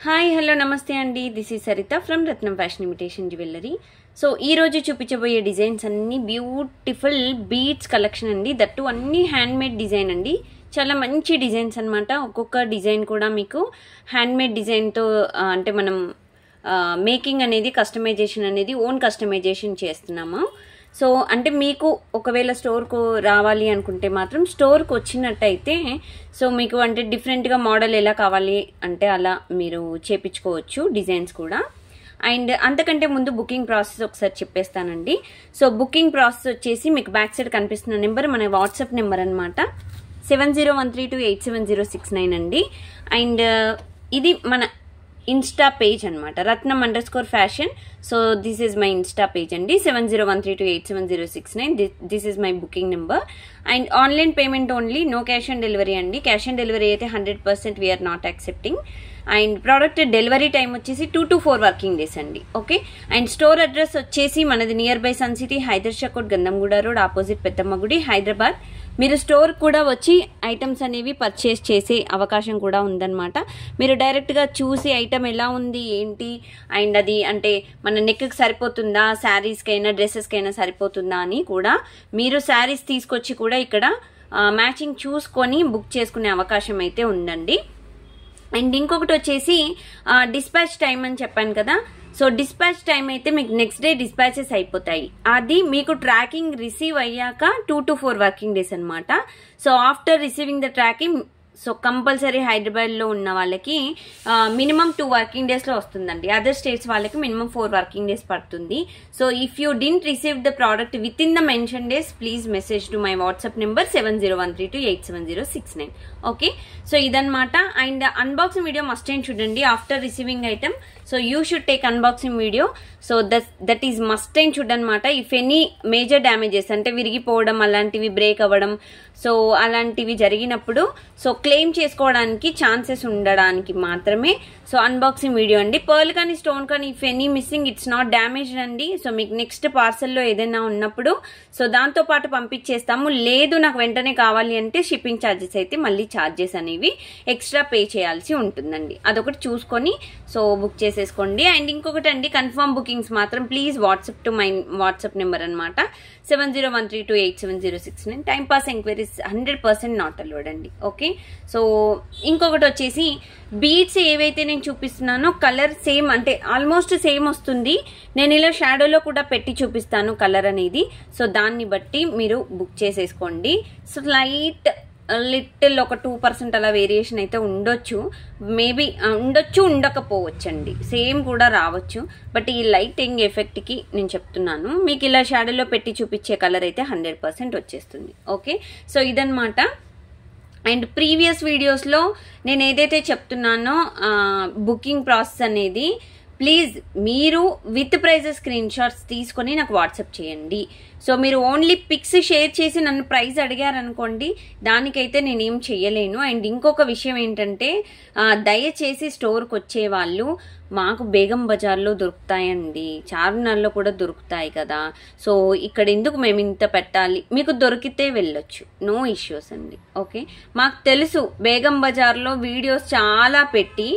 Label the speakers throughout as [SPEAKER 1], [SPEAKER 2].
[SPEAKER 1] Hi hello నమస్తే అండి, this is Saritha from Ratnam fashion imitation jewellery. So ఈ రోజు చూపించబోయే డిజైన్స్ అన్ని బ్యూటిఫుల్ బీడ్స్ కలెక్షన్ అండి. దట్టు అన్ని హ్యాండ్మేడ్ డిజైన్ అండి. చాలా మంచి డిజైన్స్ అనమాట. ఒక్కొక్క డిజైన్ కూడా మీకు హ్యాండ్మేడ్ డిజైన్తో అంటే మనం మేకింగ్ అనేది కస్టమైజేషన్ అనేది ఓన్ కస్టమైజేషన్ చేస్తున్నాము. సో అంటే మీకు ఒకవేళ స్టోర్కు రావాలి అనుకుంటే మాత్రం స్టోర్కి వచ్చినట్టయితే సో మీకు అంటే డిఫరెంట్గా మోడల్ ఎలా కావాలి అంటే అలా మీరు చేపించుకోవచ్చు డిజైన్స్ కూడా. అండ్ అంతకంటే ముందు బుకింగ్ ప్రాసెస్ ఒకసారి చెప్పేస్తానండి. సో బుకింగ్ ప్రాసెస్ వచ్చేసి మీకు బ్యాక్ సైడ్ కనిపిస్తున్న నెంబర్ మన వాట్సాప్ నెంబర్ అనమాట. 7013287069 అండి. అండ్ ఇది మన ఇన్స్టా పేజ్ అనమాట, ratnam_fashion. So this is my insta page అండి. 7013287069 this is my booking number. And online payment only, no cash on delivery అండి. క్యాష్ ఆన్ డెలివరీ అయితే 100% we're not accepting. And product delivery time వచ్చేసి 2 to 4 working days అండి. Okay. And store address వచ్చేసి మనది near by sun city, Hydershakote, Gandhamguda road, opposite Peddamma గుడి, హైదరాబాద్. మీరు store కూడా వచ్చి ఐటమ్స్ అనేవి పర్చేస్ చేసే అవకాశం కూడా ఉందన్నమాట. మీరు డైరెక్ట్గా చూసి ఐటమ్ ఎలా ఉంది ఏంటి అండ్ అది అంటే మన నెక్కి సరిపోతుందా, శారీస్కైనా డ్రెస్సెస్కైనా సరిపోతుందా అని కూడా మీరు శారీస్ తీసుకొచ్చి కూడా ఇక్కడ మ్యాచింగ్ చూసుకొని బుక్ చేసుకునే అవకాశం అయితే ఉందండి. అండ్ ఇంకొకటి వచ్చేసి డిస్పాచ్ టైం అని చెప్పాను కదా. సో డిస్పాచ్ టైం అయితే మీకు నెక్స్ట్ డే డిస్పాచెస్ అయిపోతాయి. అది మీకు ట్రాకింగ్ రిసీవ్ అయ్యాక 2 to 4 వర్కింగ్ డేస్ అనమాట. So after receiving the tracking so compulsory హైదరాబాద్లో ఉన్న వాళ్ళకి మినిమం 2 వర్కింగ్ డేస్లో వస్తుందండి. అదర్ స్టేట్స్ వాళ్ళకి మినిమం 4 వర్కింగ్ డేస్ పడుతుంది. So if you didn't receive the product within the mention days please message to my WhatsApp number 7013287069. Okay. So ఇదన్నమాట. And unboxing video must and చూడండి after receiving item. So you should take unboxing video. So that is must and should అనమాట. If any major damages అంటే విరిగిపోవడం అలాంటివి, break అవ్వడం so అలాంటివి జరిగినప్పుడు so claim చేసుకోవడానికి chances ఉండడానికి మాత్రమే సో అన్బాక్సింగ్ వీడియో అండి. పర్ల్ కానీ స్టోన్ కానీ if any missing it's not damaged అండి. సో మీకు నెక్స్ట్ పార్సల్లో ఏదైనా ఉన్నప్పుడు సో దాంతో పాటు పంపించేస్తాము. లేదు నాకు వెంటనే కావాలి అంటే షిప్పింగ్ ఛార్జెస్ అయితే మళ్ళీ ఛార్జెస్ అనేవి ఎక్స్ట్రా పే చేయాల్సి ఉంటుందండి. అదొకటి చూసుకొని సో బుక్ చేసేసుకోండి. అండ్ ఇంకొకటి అండి, కన్ఫర్మ్ బుకింగ్స్ మాత్రం please WhatsApp to my WhatsApp number అనమాట 7013287069. Time pass enquiries 100% not allowed అండి. ఓకే. సో ఇంకొకటి వచ్చేసి బీడ్స్ ఏవైతే నేను చూపిస్తున్నానో కలర్ సేమ్ అంటే ఆల్మోస్ట్ సేమ్ వస్తుంది. నేను ఇలా షాడోలో కూడా పెట్టి చూపిస్తాను కలర్ అనేది. సో దాన్ని బట్టి మీరు బుక్ చేసేసుకోండి. సో లైట్ లిటిల్ ఒక 2% అలా వేరియేషన్ అయితే ఉండొచ్చు, మేబీ ఉండొచ్చు, ఉండకపోవచ్చండి, సేమ్ కూడా రావచ్చు. బట్ ఈ లైటింగ్ ఎఫెక్ట్కి నేను చెప్తున్నాను. మీకు ఇలా షాడోలో పెట్టి చూపించే కలర్ అయితే 100% వచ్చేస్తుంది. ఓకే. సో ఇదన్నమాట. అండ్ ప్రీవియస్ వీడియోస్లో నేను ఏదైతే చెప్తున్నానో బుకింగ్ ప్రాసెస్ అనేది ప్లీజ్ మీరు విత్ ప్రైజెస్ స్క్రీన్ షాట్స్ తీసుకొని నాకు వాట్సాప్ చేయండి. సో మీరు ఓన్లీ పిక్స్ షేర్ చేసి నన్ను ప్రైస్ అడిగారనుకోండి, దానికైతే నేనేం చెయ్యలేను. అండ్ ఇంకొక విషయం ఏంటంటే దయచేసి స్టోర్కి వచ్చే వాళ్ళు మాకు బేగం బజార్లో దొరుకుతాయండి, చార్మినార్లో కూడా దొరుకుతాయి కదా, సో ఇక్కడ ఎందుకు మేము ఇంత పెట్టాలి, మీకు దొరికితే వెళ్ళొచ్చు, నో ఇష్యూస్ అండి. ఓకే. మాకు తెలుసు బేగం బజార్లో వీడియోస్ చాలా పెట్టి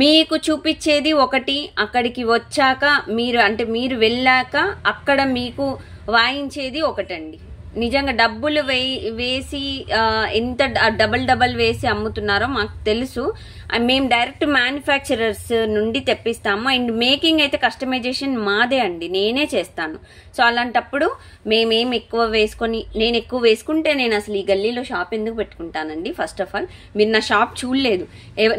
[SPEAKER 1] మీకు చూపించేది ఒకటి, అక్కడికి వచ్చాక మీరు అంటే మీరు వెళ్ళాక అక్కడ మీకు వాయించేది ఒకటండి. నిజంగా డబ్బులు వేసి ఎంత డబల్ వేసి అమ్ముతున్నారో మాకు తెలుసు. మేము డైరెక్ట్ మ్యానుఫ్యాక్చరర్స్ నుండి తెప్పిస్తాము. అండ్ మేకింగ్ అయితే కస్టమైజేషన్ మాదే అండి, నేనే చేస్తాను. సో అలాంటప్పుడు మేమేం ఎక్కువ వేసుకొని నేను ఎక్కువ వేసుకుంటే నేను అసలు ఈ గల్లీలో షాప్ ఎందుకు పెట్టుకుంటానండి. ఫస్ట్ ఆఫ్ ఆల్ మీరు నా షాప్ చూడలేదు,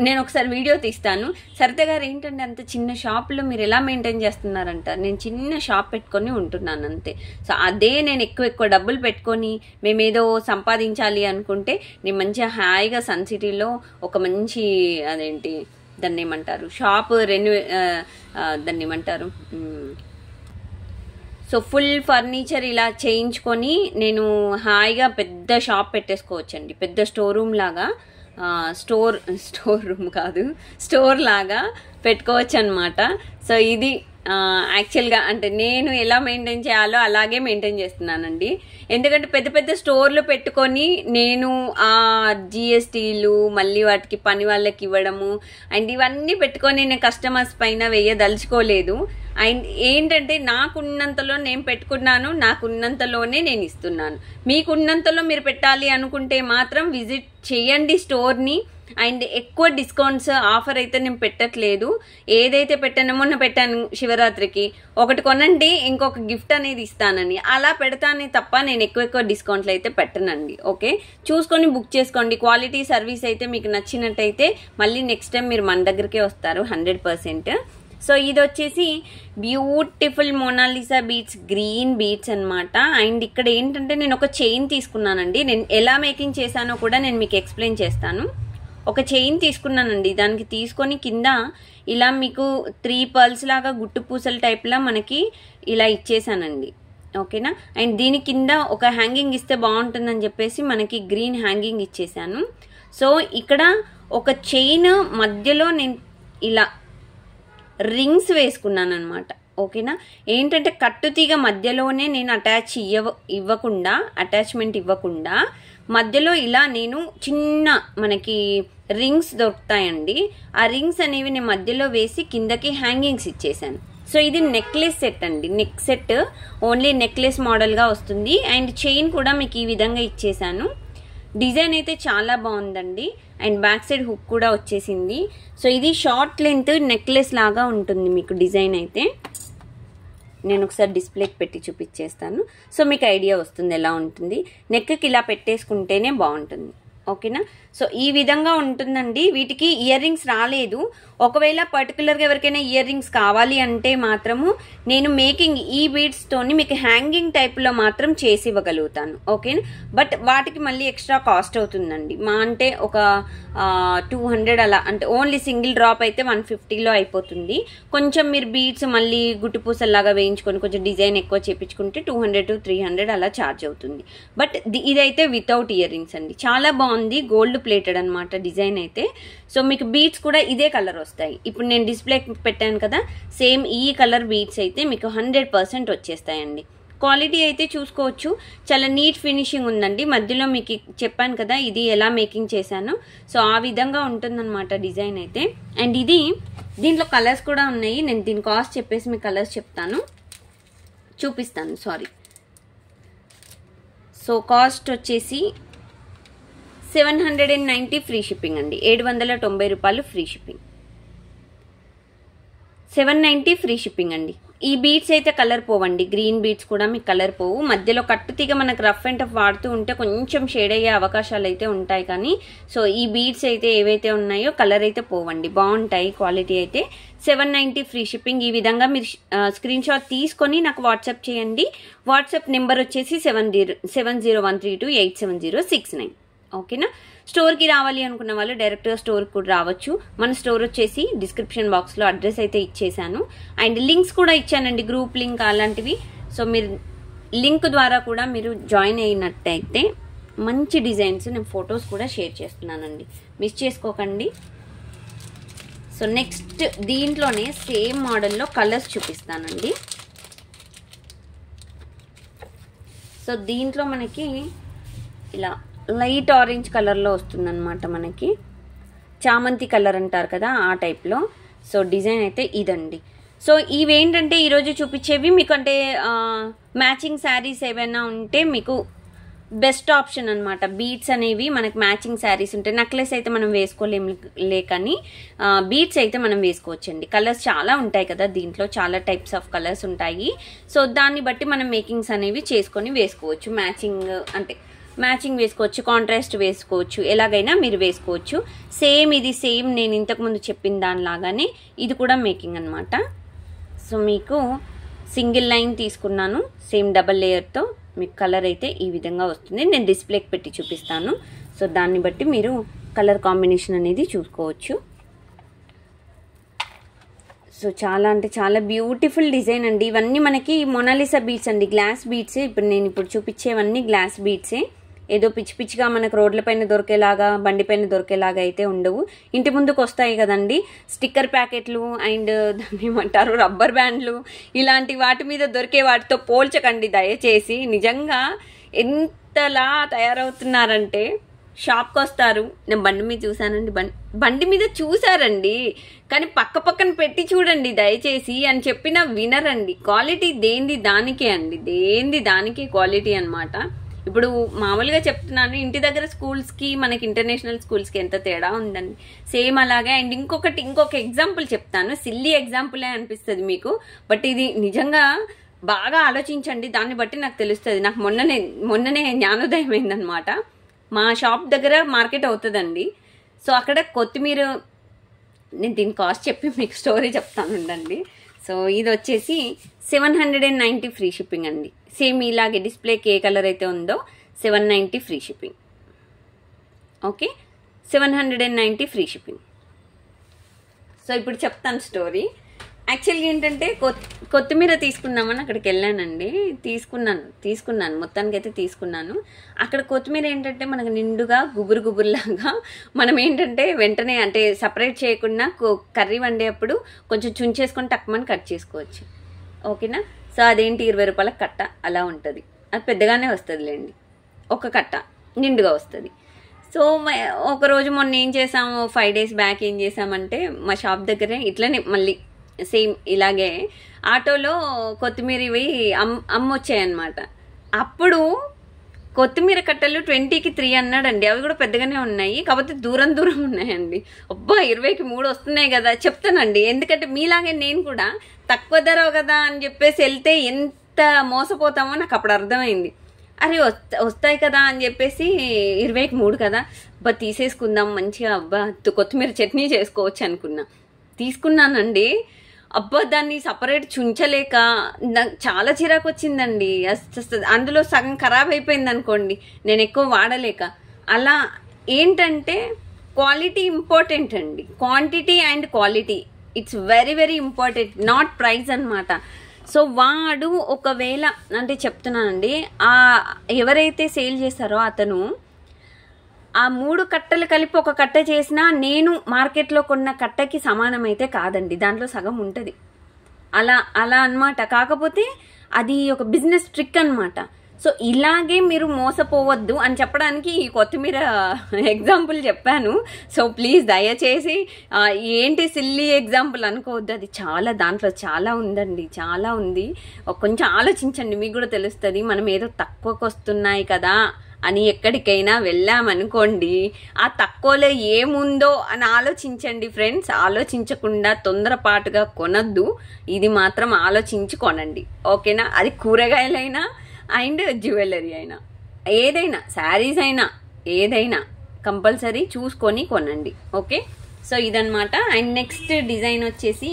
[SPEAKER 1] నేను ఒకసారి వీడియో తీస్తాను. సరిత గారు ఏంటంటే అంత చిన్న షాప్లో మీరు ఎలా మెయింటైన్ చేస్తున్నారంటారు. నేను చిన్న షాప్ పెట్టుకొని ఉంటున్నాను అంతే. సో అదే నేను ఎక్కువ డబ్బులు పెట్టుకొని మేమేదో సంపాదించాలి అనుకుంటే నేను మంచిగా హాయిగా సన్ సిటీలో ఒక మంచి అదేంటి దాన్ని ఏమంటారు షాప్ దాన్ని ఏమంటారు సో ఫుల్ ఫర్నిచర్ ఇలా చేయించుకొని నేను హాయిగా పెద్ద షాప్ పెట్టేసుకోవచ్చండి. పెద్ద స్టోర్ రూమ్ లాగా, స్టోర్ రూమ్ కాదు, స్టోర్ లాగా పెట్టుకోవచ్చు అనమాట. సో ఇది యాక్చువల్గా అంటే నేను ఎలా మెయింటైన్ చేయాలో అలాగే మెయింటైన్ చేస్తున్నానండి. ఎందుకంటే పెద్ద పెద్ద స్టోర్లు పెట్టుకొని నేను ఆ జిఎస్టీలు మళ్ళీ వాటికి పని వాళ్ళకి ఇవ్వడము అండ్ ఇవన్నీ పెట్టుకొని నేను కస్టమర్స్ పైన వేయదలుచుకోలేదు. అండ్ ఏంటంటే నాకున్నంతలో నేను పెట్టుకున్నాను, నాకున్నంతలోనే నేను ఇస్తున్నాను. మీకున్నంతలో మీరు పెట్టాలి అనుకుంటే మాత్రం విజిట్ చేయండి స్టోర్ని. అండ్ ఎక్కువ డిస్కౌంట్స్ ఆఫర్ అయితే నేను పెట్టట్లేదు. ఏదైతే పెట్టానో మొన్న పెట్టాను శివరాత్రికి, ఒకటి కొనండి ఇంకొక గిఫ్ట్ అనేది ఇస్తానని అలా పెడతానే తప్ప నేను ఎక్కువ డిస్కౌంట్లు అయితే పెట్టనండి. ఓకే, చూసుకొని బుక్ చేసుకోండి. క్వాలిటీ సర్వీస్ అయితే మీకు నచ్చినట్టయితే మళ్ళీ నెక్స్ట్ టైం మీరు మన దగ్గరికే వస్తారు 100%. సో ఇది వచ్చేసి beautiful Mona Lisa beads, green beads అనమాట. అండ్ ఇక్కడ ఏంటంటే నేను ఒక చైన్ తీసుకున్నానండి. నేను ఎలా మేకింగ్ చేశానో కూడా నేను మీకు ఎక్స్ప్లెయిన్ చేస్తాను. ఒక చైన్ తీసుకున్నానండి, దానికి తీసుకొని కింద ఇలా మీకు 3 పర్ల్స్ లాగా గుట్టు పూసల టైప్లా మనకి ఇలా ఇచ్చేసానండి. ఓకేనా. అండ్ దీని కింద ఒక హ్యాంగింగ్ ఇస్తే బాగుంటుందని చెప్పేసి మనకి గ్రీన్ హ్యాంగింగ్ ఇచ్చేసాను. సో ఇక్కడ ఒక చైన్ మధ్యలో నేను ఇలా రింగ్స్ వేసుకున్నాను అనమాట. ఓకేనా. ఏంటంటే కట్టుతీగ మధ్యలోనే నేను అటాచ్మెంట్ ఇవ్వకుండా మధ్యలో ఇలా నేను చిన్న మనకి రింగ్స్ దొరుకుతాయండి, ఆ రింగ్స్ అనేవి నేను మధ్యలో వేసి కిందకి హ్యాంగింగ్స్ ఇచ్చేసాను. సో ఇది నెక్లెస్ సెట్ అండి, నెక్ సెట్ ఓన్లీ నెక్లెస్ మోడల్గా వస్తుంది. అండ్ చైన్ కూడా మీకు ఈ విధంగా ఇచ్చేసాను. డిజైన్ అయితే చాలా బాగుందండి. అండ్ బ్యాక్ సైడ్ హుక్ కూడా వచ్చేసింది. సో ఇది షార్ట్ లెంత్ నెక్లెస్ లాగా ఉంటుంది మీకు డిజైన్ అయితే. నేను ఒకసారి డిస్ప్లేకి పెట్టి చూపించేస్తాను. సో మీకు ఐడియా వస్తుంది ఎలా ఉంటుంది. నెక్కి ఇలా పెట్టేసుకుంటేనే బాగుంటుంది. ఓకేనా. సో ఈ విధంగా ఉంటుందండి. వీటికి ఇయర్ రింగ్స్ రాలేదు. ఒకవేళ పర్టికులర్గా ఎవరికైనా ఇయర్ రింగ్స్ కావాలి అంటే మాత్రము నేను మేకింగ్ ఈ బీడ్స్ తోని మీకు హ్యాంగింగ్ టైప్లో మాత్రం చేసి ఇవ్వగలుగుతాను. ఓకేనా. బట్ వాటికి మళ్ళీ ఎక్స్ట్రా కాస్ట్ అవుతుందండి. మా అంటే ఒక 200 అలా, అంటే ఓన్లీ సింగిల్ డ్రాప్ అయితే 150లో అయిపోతుంది. కొంచెం మీరు బీడ్స్ మళ్ళీ గుట్టుపూసల్లాగా వేయించుకొని కొంచెం డిజైన్ ఎక్కువ చేపించుకుంటే 200 to 300 అలా ఛార్జ్ అవుతుంది. బట్ ఇదైతే వితౌట్ ఇయర్ రింగ్స్ అండి. చాలా బాగుంది, గోల్డ్ ప్లేటెడ్ అనమాట డిజైన్ అయితే. సో మీకు బీడ్స్ కూడా ఇదే కలర్ వస్తాయి. ఇప్పుడు నేను డిస్ప్లే పెట్టాను కదా, సేమ్ ఈ కలర్ బీడ్స్ అయితే మీకు 100% వచ్చేస్తాయండి. క్వాలిటీ అయితే చూసుకోవచ్చు, చాలా నీట్ ఫినిషింగ్ ఉందండి. మధ్యలో మీకు చెప్పాను కదా ఇది ఎలా మేకింగ్ చేశాను. సో ఆ విధంగా ఉంటుందన్నమాట డిజైన్ అయితే. అండ్ ఇది దీంట్లో కలర్స్ కూడా ఉన్నాయి. నేను దీని కాస్ట్ చెప్పేసి మీకు కలర్స్ చూపిస్తాను. సారీ. సో కాస్ట్ వచ్చేసి 790 ఫ్రీ షిప్పింగ్ అండి. 790 రూపాయలు ఫ్రీ షిప్పింగ్. 790 ఫ్రీ షిప్పింగ్ అండి. ఈ బీడ్స్ అయితే కలర్ పోవండి, గ్రీన్ బీడ్స్ కూడా మీకు కలర్ పోవు. మధ్యలో కట్టుతీగ మనకు రఫ్ అండ్ టఫ్ వాడుతూ ఉంటే కొంచెం షేడ్ అయ్యే అవకాశాలు అయితే ఉంటాయి, కానీ సో ఈ బీడ్స్ అయితే ఏవైతే ఉన్నాయో కలర్ అయితే పోవండి, బాగుంటాయి. క్వాలిటీ అయితే 790 ఫ్రీ షిప్పింగ్. ఈ విధంగా మీరు స్క్రీన్ షాట్ తీసుకొని నాకు వాట్సాప్ చేయండి. వాట్సాప్ నెంబర్ వచ్చేసి 7013287069. ఓకేనా. స్టోర్కి రావాలి అనుకున్న వాళ్ళు డైరెక్ట్గా స్టోర్కి కూడా రావచ్చు. మన స్టోర్ వచ్చేసి డిస్క్రిప్షన్ బాక్స్లో అడ్రస్ అయితే ఇచ్చేసాను. అండ్ లింక్స్ కూడా ఇచ్చానండి, గ్రూప్ లింక్ అలాంటివి. సో మీరు లింక్ ద్వారా కూడా మీరు జాయిన్ అయినట్టయితే మంచి డిజైన్స్, నేను ఫొటోస్ కూడా షేర్ చేస్తున్నానండి, మిస్ చేసుకోకండి. సో నెక్స్ట్ దీంట్లోనే సేమ్ మోడల్లో కలర్స్ చూపిస్తానండి. సో దీంట్లో మనకి ఇలా లైట్ ఆరెంజ్ కలర్లో వస్తుందన్నమాట, మనకి చామంతి కలర్ అంటారు కదా ఆ టైప్లో. సో డిజైన్ అయితే ఇదండి. సో ఇవేంటంటే ఈరోజు చూపించేవి మీకు అంటే మ్యాచింగ్ శారీస్ ఏవైనా ఉంటే మీకు బెస్ట్ ఆప్షన్ అనమాట. బీడ్స్ అనేవి మనకు మ్యాచింగ్ శారీస్ ఉంటాయి. నెక్లెస్ అయితే మనం వేసుకోలేము కానీ బీడ్స్ అయితే మనం వేసుకోవచ్చండి. కలర్స్ చాలా ఉంటాయి కదా దీంట్లో, చాలా టైప్స్ ఆఫ్ కలర్స్ ఉంటాయి. సో దాన్ని బట్టి మనం మేకింగ్స్ అనేవి చేసుకొని వేసుకోవచ్చు. మ్యాచింగ్ వేసుకోవచ్చు, కాంట్రాస్ట్ వేసుకోవచ్చు, ఎలాగైనా మీరు వేసుకోవచ్చు. ఇది సేమ్ నేను ఇంతకుముందు చెప్పిన దానిలాగానే ఇది కూడా మేకింగ్ అనమాట. సో మీకు సింగిల్ లైన్ తీసుకున్నాను, సేమ్ డబల్ లేయర్తో మీకు కలర్ అయితే ఈ విధంగా వస్తుంది. నేను డిస్ప్లేకి పెట్టి చూపిస్తాను. సో దాన్ని బట్టి మీరు కలర్ కాంబినేషన్ అనేది చూసుకోవచ్చు. సో చాలా అంటే చాలా బ్యూటిఫుల్ డిజైన్ అండి. ఇవన్నీ మనకి మొనాలిసా బీడ్స్ అండి, గ్లాస్ బీడ్సే. నేను ఇప్పుడు చూపించేవన్నీ గ్లాస్ బీడ్సే. ఏదో పిచ్చి పిచ్చిగా మనకు రోడ్లపైన దొరికేలాగా బండిపైన దొరికేలాగా అయితే ఉండవు. ఇంటి ముందుకు వస్తాయి కదండి స్టిక్కర్ ప్యాకెట్లు అండ్ దాన్ని ఏమంటారు రబ్బర్ బ్యాండ్లు, ఇలాంటి వాటి మీద దొరికే వాటితో పోల్చకండి దయచేసి. నిజంగా ఎంతలా తయారవుతున్నారంటే షాప్కి వస్తారు, నేను బండి మీద చూసానండి, బండి మీద చూసారండి కానీ పక్కన పెట్టి చూడండి దయచేసి అని చెప్పినా వినరండి. క్వాలిటీ దేంది దానికే అండి, దేంది దానికే క్వాలిటీ అనమాట. ఇప్పుడు మామూలుగా చెప్తున్నాను, ఇంటి దగ్గర స్కూల్స్కి మనకి ఇంటర్నేషనల్ స్కూల్స్కి ఎంత తేడా ఉందండి, సేమ్ అలాగే. అండ్ ఇంకొక ఎగ్జాంపుల్ చెప్తాను, సిల్లీ ఎగ్జాంపులే అనిపిస్తుంది మీకు, బట్ ఇది నిజంగా బాగా ఆలోచించండి, దాన్ని బట్టి నాకు తెలుస్తుంది. నాకు మొన్ననే జ్ఞానోదయం అయిందనమాట. మా షాప్ దగ్గర మార్కెట్ అవుతుందండి, సో అక్కడ కొత్తిమీర, నేను దీని కాస్ట్ చెప్పి మీకు స్టోరీ చెప్తాను ఉండండి. సో ఇది వచ్చేసి 790 ఫ్రీ షిప్పింగ్ అండి. సేమ్ ఇలాగే డిస్ప్లేకి ఏ కలర్ అయితే ఉందో 790 free shipping. Okay, 790 free shipping. So ఇప్పుడు చెప్తాను స్టోరీ. యాక్చువల్గా ఏంటంటే కొత్తిమీర తీసుకుందామని అక్కడికి వెళ్ళానండి, తీసుకున్నాను మొత్తానికి అయితే తీసుకున్నాను. అక్కడ కొత్తిమీర ఏంటంటే మనకు నిండుగా గుబురులాగా, మనం ఏంటంటే వెంటనే అంటే సపరేట్ చేయకుండా కర్రీ వండేటప్పుడు కొంచెం చుంచేసుకొని టక్మని కట్ చేసుకోవచ్చు. ఓకేనా, సో అదేంటి 20 రూపాయల కట్ట అలా ఉంటుంది, అది పెద్దగానే వస్తుందిలేండి, ఒక కట్ట నిండుగా వస్తుంది. సో ఒకరోజు మొన్న ఏం చేసాము, 5 days బ్యాక్ ఏం చేసామంటే మా షాప్ దగ్గరే ఇట్లనే మళ్ళీ సేమ్ ఇలాగే ఆటోలో కొత్తిమీర ఇవి అమ్మొచ్చాయన్నమాట. అప్పుడు కొత్తిమీర కట్టలు 20కి 3 అన్నాడండి, అవి కూడా పెద్దగానే ఉన్నాయి, కాకపోతే దూరం ఉన్నాయండి. అబ్బా 20కి 3 వస్తున్నాయి కదా చెప్తానండి, ఎందుకంటే మీలాగే నేను కూడా తక్కువ ధర కదా అని చెప్పేసి వెళ్తే ఎంత మోసపోతామో నాకు అప్పుడు అర్థమైంది. అరే వస్తాయి కదా అని చెప్పేసి 20కి 3 కదా, అబ్బా తీసేసుకుందాం మంచిగా, అబ్బా కొత్తిమీర చట్నీ చేసుకోవచ్చు అనుకున్నా, తీసుకున్నానండి. అబ్బా దాన్ని సపరేట్ చుంచలేక నాకు చాలా చిరాకు వచ్చిందండి. అందులో సగం ఖరాబ్ అయిపోయింది అనుకోండి, నేను ఎక్కువ వాడలేక. అలా ఏంటంటే క్వాలిటీ ఇంపార్టెంట్ అండి, quantity and quality it's very important, not price అనమాట. సో వాడు ఒకవేళ అంటే చెప్తున్నానండి, ఎవరైతే సేల్ చేస్తారో అతను ఆ 3 కట్టలు కలిపి ఒక కట్ట చేసినా నేను మార్కెట్లో కొన్న కట్టకి సమానం అయితే కాదండి, దాంట్లో సగం ఉంటుంది. అలా అన్నమాట. కాకపోతే అది ఒక బిజినెస్ ట్రిక్ అనమాట. సో ఇలాగే మీరు మోసపోవద్దు అని చెప్పడానికి ఈ కొత్తిమీర ఎగ్జాంపుల్ చెప్పాను. సో ప్లీజ్ దయచేసి ఏంటి సిల్లీ ఎగ్జాంపుల్ అనుకోవద్దు, అది దాంట్లో చాలా ఉందండి, చాలా ఉంది. కొంచెం ఆలోచించండి, మీకు కూడా తెలుస్తుంది. మనం ఏదో తక్కువకు వస్తున్నాయి కదా అని ఎక్కడికైనా వెళ్ళామనుకోండి, ఆ తక్కువలో ఏముందో అని ఆలోచించండి ఫ్రెండ్స్. ఆలోచించకుండా తొందరపాటుగా కొనద్దు, ఇది మాత్రం ఆలోచించి కొనండి. ఓకేనా, అది కూరగాయలైనా అండ్ జ్యువెలరీ అయినా, ఏదైనా శారీస్ అయినా ఏదైనా కంపల్సరీ చూసుకొని కొనండి. ఓకే, సో ఇదన్నమాట. అండ్ నెక్స్ట్ డిజైన్ వచ్చేసి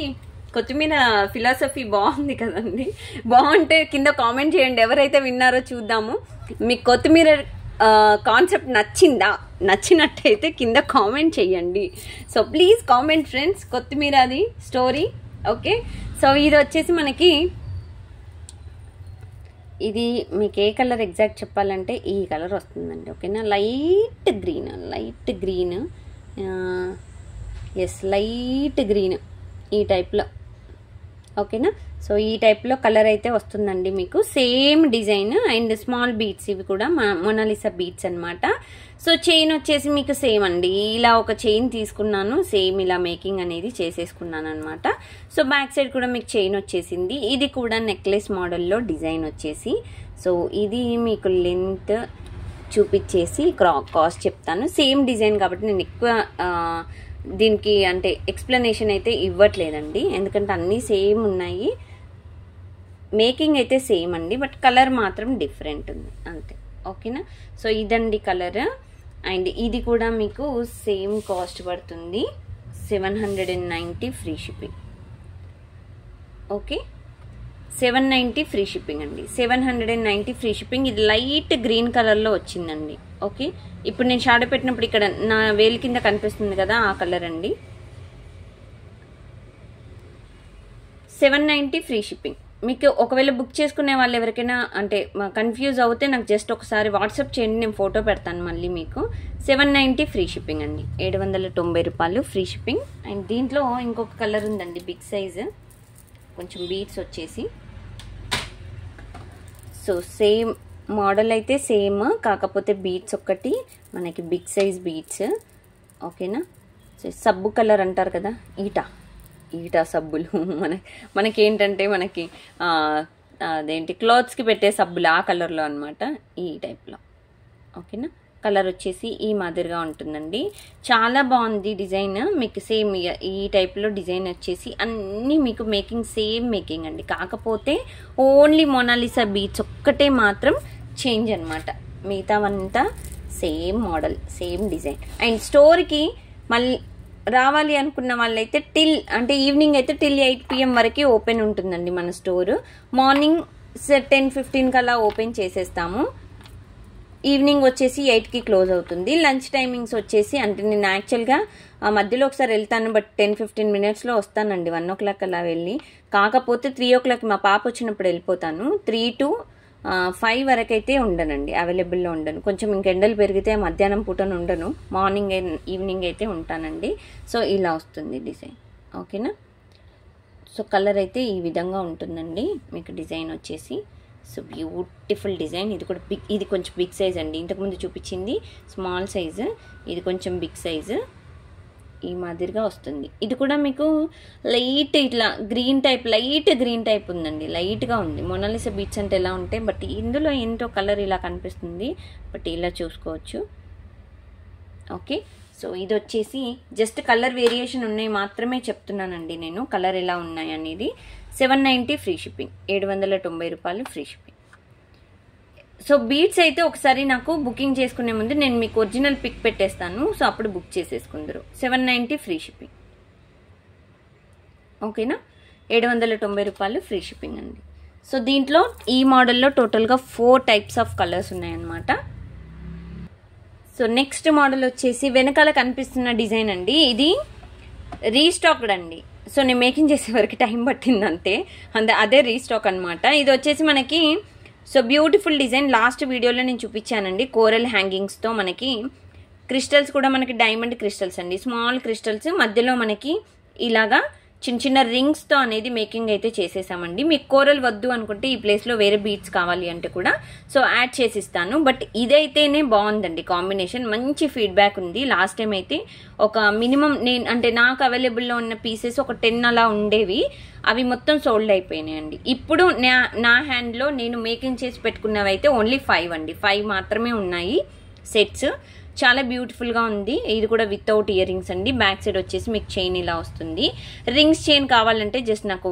[SPEAKER 1] కొత్తిమీర ఫిలాసఫీ బాగుంది కదండి, బాగుంటే కింద కామెంట్ చేయండి, ఎవరైతే విన్నారో చూద్దాము. మీకు కొత్తిమీర కాన్సెప్ట్ నచ్చినట్టయితే కింద కామెంట్ చేయండి. సో ప్లీజ్ కామెంట్ ఫ్రెండ్స్, కొత్తిమీర అది స్టోరీ. ఓకే, సో ఇది వచ్చేసి మనకి, ఇది మీకు ఏ కలర్ ఎగ్జాక్ట్ చెప్పాలంటే ఈ కలర్ వస్తుందండి. ఓకేనా, light green yes light green ఈ టైప్లో. ఓకేనా, సో ఈ టైప్లో కలర్ అయితే వస్తుందండి మీకు. Same design and small beads, ఇవి కూడా మొనాలిసా బీట్స్ అనమాట. సో చైన్ వచ్చేసి మీకు సేమ్ అండి, ఇలా ఒక చైన్ తీసుకున్నాను, సేమ్ ఇలా మేకింగ్ అనేది చేసేసుకున్నాను అనమాట. సో బ్యాక్ సైడ్ కూడా మీకు చైన్ వచ్చేసింది. ఇది కూడా నెక్లెస్ మోడల్లో డిజైన్ వచ్చేసి. సో ఇది మీకు లెంత్ చూపించేసి కాస్ట్ చెప్తాను. సేమ్ డిజైన్ కాబట్టి నేను ఎక్కువ దీనికి అంటే ఎక్స్ప్లెనేషన్ అయితే ఇవ్వట్లేదండి, ఎందుకంటే అన్నీ సేమ్ ఉన్నాయి, మేకింగ్ అయితే సేమ్ అండి, బట్ కలర్ మాత్రం డిఫరెంట్ ఉంది అంతే. ఓకేనా, సో ఇదండి కలర్. అండ్ ఇది కూడా మీకు సేమ్ కాస్ట్ పడుతుంది, 790 free shipping. Okay, 790 free shipping అండి, 790 ఫ్రీ షిప్పింగ్. ఇది లైట్ గ్రీన్ కలర్లో వచ్చిందండి. ఓకే, ఇప్పుడు నేను షాడో పెట్టినప్పుడు ఇక్కడ నా వేలు కింద కనిపిస్తుంది కదా, ఆ కలర్ అండి. 790 ఫ్రీ షిప్పింగ్. మీకు ఒకవేళ బుక్ చేసుకునే వాళ్ళు ఎవరికైనా అంటే కన్ఫ్యూజ్ అవుతే నాకు జస్ట్ ఒకసారి వాట్సాప్ చేయండి, నేను ఫోటో పెడతాను మళ్ళీ మీకు. 790 ఫ్రీ షిప్పింగ్ అండి, 790 రూపాయలు ఫ్రీ షిప్పింగ్. అండ్ దీంట్లో ఇంకొక కలర్ ఉందండి, బిగ్ సైజ్, కొంచెం బీడ్స్ వచ్చేసి. సో సేమ్ మోడల్ అయితే సేమ్, కాకపోతే బీడ్స్ ఒక్కటి మనకి బిగ్ సైజ్ బీడ్స్. ఓకేనా. సో సబ్బు కలర్ అంటారు కదా, ఈటా సబ్బులు మనకేంటంటే మనకి అదేంటి క్లాత్స్కి పెట్టే సబ్బులు ఆ కలర్లో అనమాట, ఈ టైప్లో. ఓకేనా. కలర్ వచ్చేసి ఈ మాదిరిగా ఉంటుందండి, చాలా బాగుంది డిజైన్. మీకు సేమ్ ఈ టైప్లో డిజైన్ వచ్చేసి అన్నీ మీకు మేకింగ్ సేమ్ మేకింగ్ అండి, కాకపోతే ఓన్లీ మొనాలిసా బీడ్స్ ఒక్కటే మాత్రం చేంజ్ అనమాట, మిగతావంతా same model same design. And స్టోర్కి మళ్ళీ రావాలి అనుకున్న వాళ్ళైతే అంటే ఈవినింగ్ అయితే టిల్ 8 PM వరకు ఓపెన్ ఉంటుందండి మన స్టోర్. మార్నింగ్ 10-15 కల్లా ఓపెన్ చేసేస్తాము, ఈవినింగ్ వచ్చేసి 8కి క్లోజ్ అవుతుంది. లంచ్ టైమింగ్స్ వచ్చేసి అంటే నేను యాక్చువల్గా మధ్యలో ఒకసారి వెళ్తాను, బట్ 10-15 మినిట్స్లో వస్తానండి, 1 o'clock అలా వెళ్ళి. కాకపోతే 3 o'clock మా పాప వచ్చినప్పుడు వెళ్ళిపోతాను, 3 to 5 వరకు అయితే ఉండనండి, అవైలబుల్లో ఉండను. కొంచెం ఇంకెండలు పెరిగితే మధ్యాహ్నం పూటను ఉండను, మార్నింగ్ ఈవినింగ్ అయితే ఉంటానండి. సో ఇలా వస్తుంది డిజైన్. ఓకేనా. సో కలర్ అయితే ఈ విధంగా ఉంటుందండి మీకు డిజైన్ వచ్చేసి. So beautiful design. ఇది కొంచెం బిగ్ సైజ్ అండి, ఇంతకుముందు చూపించింది స్మాల్ సైజు, ఇది కొంచెం బిగ్ సైజు, ఈ మాదిరిగా వస్తుంది. ఇది కూడా మీకు లైట్ ఇట్లా లైట్ గ్రీన్ టైప్ ఉందండి, లైట్గా ఉంది. మొనాలిసా బీడ్స్ అంటే ఎలా ఉంటాయి, బట్ ఇందులో ఏంటో కలర్ ఇలా కనిపిస్తుంది, బట్ ఇలా చూసుకోవచ్చు. ఓకే. సో ఇది వచ్చేసి జస్ట్ కలర్ వేరియేషన్ ఉన్నాయి మాత్రమే చెప్తున్నానండి నేను, కలర్ ఎలా ఉన్నాయి అనేది. 790 ఫ్రీ షిప్పింగ్, 790 రూపాయలు ఫ్రీ షిప్పింగ్. సో బీడ్స్ అయితే ఒకసారి నాకు బుకింగ్ చేసుకునే ముందు నేను మీకు ఒరిజినల్ పిక్ పెట్టేస్తాను, సో అప్పుడు బుక్ చేసేసుకుందరు. 790 free shipping. ఓకేనా. 790 రూపాయలు ఫ్రీ షిప్పింగ్ అండి. సో దీంట్లో ఈ మోడల్లో టోటల్గా 4 టైప్స్ ఆఫ్ కలర్స్ ఉన్నాయన్నమాట. సో నెక్స్ట్ మోడల్ వచ్చేసి వెనకాల కనిపిస్తున్న డిజైన్ అండి, ఇది రీస్టాక్డ్ అండి. సో నేను మేకింగ్ చేసే వరకు టైం పట్టింది అంతే, అదే రీస్టాక్ అనమాట. ఇది వచ్చేసి మనకి సో బ్యూటిఫుల్ డిజైన్, లాస్ట్ వీడియోలో నేను చూపించానండి, కోరల్ హ్యాంగింగ్స్తో మనకి క్రిస్టల్స్ కూడా మనకి డైమండ్ క్రిస్టల్స్ అండి, స్మాల్ క్రిస్టల్స్ మధ్యలో మనకి ఇలాగా చిన్న చిన్న రింగ్స్తో అనేది మేకింగ్ అయితే చేసేసామండి. మీకు కోరల్ వద్దు అనుకుంటే ఈ ప్లేస్లో వేరే బీడ్స్ కావాలి అంటే కూడా సో యాడ్ చేసిస్తాను. బట్ ఇదైతేనే బాగుందండి కాంబినేషన్, మంచి ఫీడ్బ్యాక్ ఉంది. లాస్ట్ టైం అయితే ఒక మినిమం అంటే నాకు అవైలబుల్లో ఉన్న పీసెస్ ఒక 10 అలా ఉండేవి, అవి మొత్తం సోల్డ్ అయిపోయినాయండి. ఇప్పుడు నా హ్యాండ్లో నేను మేకింగ్ చేసి పెట్టుకున్నవి అయితే ఓన్లీ 5 అండి, 5 మాత్రమే ఉన్నాయి సెట్స్. చాలా బ్యూటిఫుల్గా ఉంది. ఇది కూడా వితౌట్ ఇయర్ రింగ్స్ అండి, బ్యాక్ సైడ్ వచ్చేసి మీకు చైన్ ఇలా వస్తుంది. రింగ్స్ చైన్ కావాలంటే జస్ట్ నాకు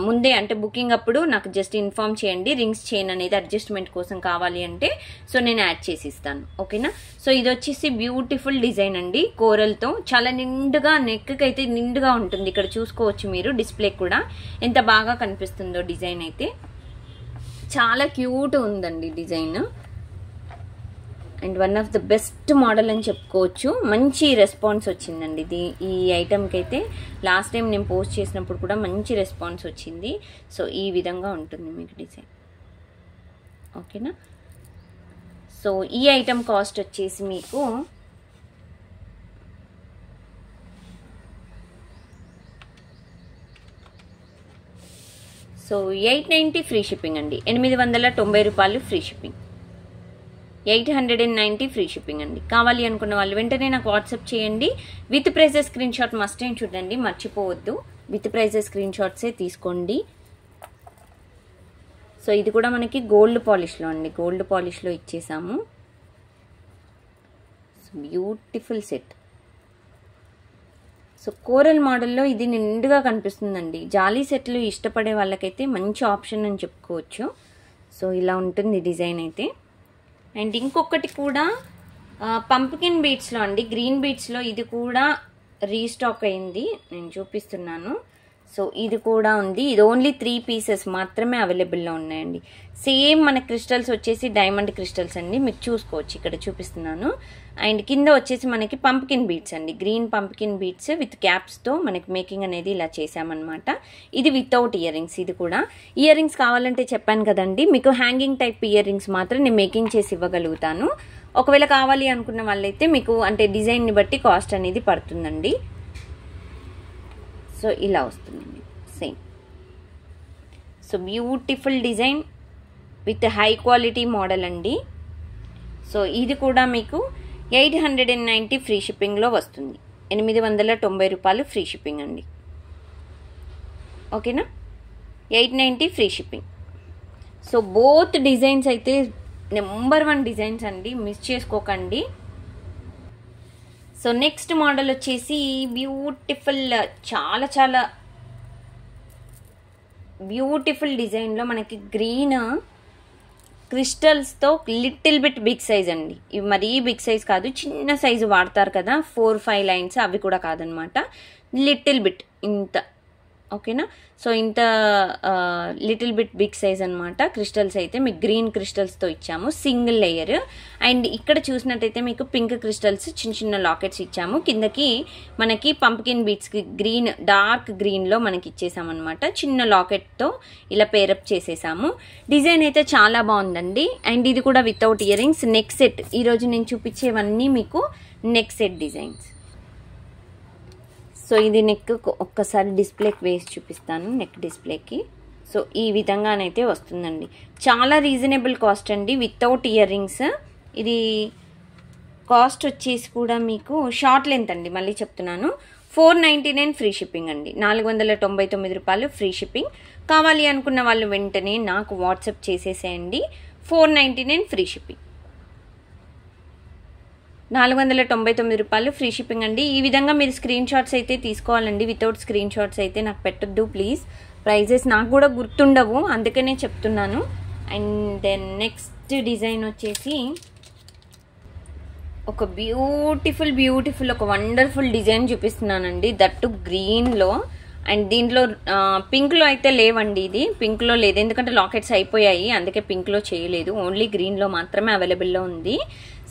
[SPEAKER 1] ముందే అంటే బుకింగ్ అప్పుడు నాకు జస్ట్ ఇన్ఫార్మ్ చేయండి, రింగ్స్ చైన్ అనేది అడ్జస్ట్మెంట్ కోసం కావాలి అంటే సో నేను యాడ్ చేసి ఇస్తాను. ఓకేనా. సో ఇది వచ్చేసి బ్యూటిఫుల్ డిజైన్ అండి, కోరల్తో చాలా నిండుగా, నెక్కి అయితే నిండుగా ఉంటుంది. ఇక్కడ చూసుకోవచ్చు మీరు, డిస్ప్లే కూడా ఎంత బాగా కనిపిస్తుందో డిజైన్ అయితే, చాలా క్యూట్ ఉందండి design. And one of the best model అని చెప్పుకోవచ్చు, మంచి రెస్పాన్స్ వచ్చిందండి ఇది ఈ ఐటమ్కి అయితే. లాస్ట్ టైం నేను పోస్ట్ చేసినప్పుడు కూడా మంచి రెస్పాన్స్ వచ్చింది. సో ఈ విధంగా ఉంటుంది మీకు డిజైన్. ఓకేనా. సో ఈ ఐటమ్ కాస్ట్ వచ్చేసి మీకు సో 890 ఫ్రీ షిప్పింగ్ అండి, 890 రూపాయలు ఫ్రీ షిప్పింగ్, 890 ఫ్రీ షిప్పింగ్ అండి. కావాలి అనుకున్న వాళ్ళు వెంటనే నాకు వాట్సాప్ చేయండి. With prizes screenshot must ఏం చూడండి, మర్చిపోవద్దు, విత్ ప్రైజెస్ స్క్రీన్ షాట్సే తీసుకోండి. సో ఇది కూడా మనకి గోల్డ్ పాలిష్లో అండి, గోల్డ్ పాలిష్లో ఇచ్చేసాము. So beautiful set. So coral మోడల్లో ఇది నిండుగా కనిపిస్తుందండి, జాలీ సెట్లు ఇష్టపడే వాళ్ళకైతే మంచి ఆప్షన్ అని చెప్పుకోవచ్చు. సో ఇలా ఉంటుంది డిజైన్ అయితే. అండ్ ఇంకొకటి కూడా పంప్కిన్ బీడ్స్లో అండి, గ్రీన్ బీడ్స్లో ఇది కూడా రీస్టాక్ అయింది, నేను చూపిస్తున్నాను. సో ఇది కూడా ఉంది. ఇది ఓన్లీ 3 పీసెస్ మాత్రమే అవైలబుల్లో ఉన్నాయండి. సేమ్ మన క్రిస్టల్స్ వచ్చేసి డైమండ్ క్రిస్టల్స్ అండి, మీకు చూసుకోవచ్చు ఇక్కడ చూపిస్తున్నాను. అండ్ కింద వచ్చేసి మనకి పంప్కిన్ బీడ్స్ అండి, గ్రీన్ పంప్కిన్ బీడ్స్ విత్ క్యాప్స్తో మనకి మేకింగ్ అనేది ఇలా చేసామన్నమాట. ఇది వితౌట్ ఇయర్ రింగ్స్. ఇది కూడా ఇయర్ రింగ్స్ కావాలంటే చెప్పాను కదండి, మీకు హ్యాంగింగ్ టైప్ ఇయర్ రింగ్స్ మాత్రం నేను మేకింగ్ చేసి ఇవ్వగలుగుతాను. ఒకవేళ కావాలి అనుకున్న వాళ్ళైతే మీకు అంటే డిజైన్ని బట్టి కాస్ట్ అనేది పడుతుందండి. సో ఇలా వస్తుందండి same. So beautiful design with high quality model అండి. సో ఇది కూడా మీకు 890 ఫ్రీ షిప్పింగ్లో వస్తుంది. 890 రూపాయలు ఫ్రీ షిప్పింగ్ అండి. ఓకేనా, 890 free shipping. So both designs అయితే నెంబర్ 1 డిజైన్స్ అండి, మిస్ చేసుకోకండి. సో నెక్స్ట్ మోడల్ వచ్చేసి బ్యూటిఫుల్, చాలా చాలా బ్యూటిఫుల్ డిజైన్లో మనకి గ్రీన్ క్రిస్టల్స్తో లిటిల్ బిట్ బిగ్ సైజ్ అండి. ఇవి మరీ బిగ్ సైజ్ కాదు, చిన్న సైజు వాడతారు కదా 4-5 లైన్స్, అవి కూడా కాదనమాట, లిటిల్ బిట్ ఇంత. ఓకేనా, సో ఇంత లిటిల్ బిట్ బిగ్ సైజ్ అనమాట. క్రిస్టల్స్ అయితే మీకు గ్రీన్ క్రిస్టల్స్తో ఇచ్చాము, సింగిల్ లేయర్. అండ్ ఇక్కడ చూసినట్టయితే మీకు పింక్ క్రిస్టల్స్ చిన్న చిన్న లాకెట్స్ ఇచ్చాము. కిందకి మనకి పంప్కిన్ బీట్స్కి గ్రీన్, డార్క్ గ్రీన్లో మనకి ఇచ్చేసామన్నమాట. చిన్న లాకెట్తో ఇలా పేరప్ చేసేసాము. డిజైన్ అయితే చాలా బాగుందండి. అండ్ ఇది కూడా without ear rings. Neck set, ఈరోజు నేను చూపించేవన్నీ మీకు నెక్ సెట్ డిజైన్స్. సో ఇది నెక్ ఒక్కసారి డిస్ప్లేకి వేసి చూపిస్తాను, నెక్ డిస్ప్లేకి. సో ఈ విధంగానైతే వస్తుందండి. చాలా రీజనబుల్ కాస్ట్ అండి, వితౌట్ ఇయర్ రింగ్స్. ఇది కాస్ట్ వచ్చేసి కూడా మీకు షార్ట్ లెంత్ అండి, మళ్ళీ చెప్తున్నాను, 499 ఫ్రీ షిప్పింగ్ అండి. 499 రూపాయలు ఫ్రీ షిప్పింగ్. కావాలి అనుకున్న వాళ్ళు వెంటనే నాకు వాట్సాప్ చేసేసేయండి. 499 ఫ్రీ షిప్పింగ్, 499 రూపాయలు ఫ్రీ షిప్పింగ్ అండి. ఈ విధంగా మీరు స్క్రీన్ షాట్స్ అయితే తీసుకోవాలండి. వితౌట్ స్క్రీన్ షాట్స్ అయితే నాకు పెట్టొద్దు ప్లీజ్, ప్రైజెస్ నాకు కూడా గుర్తుండవు, అందుకనే చెప్తున్నాను. అండ్ దెన్ నెక్స్ట్ డిజైన్ వచ్చేసి ఒక బ్యూటిఫుల్ ఒక వండర్ఫుల్ డిజైన్ చూపిస్తున్నానండి, దట్టు గ్రీన్లో. అండ్ దీంట్లో పింక్లో అయితే లేవండి, ఇది పింక్లో లేదు ఎందుకంటే లాకెట్స్ అయిపోయాయి, అందుకే పింక్లో చేయలేదు, ఓన్లీ గ్రీన్లో మాత్రమే అవైలబుల్లో ఉంది.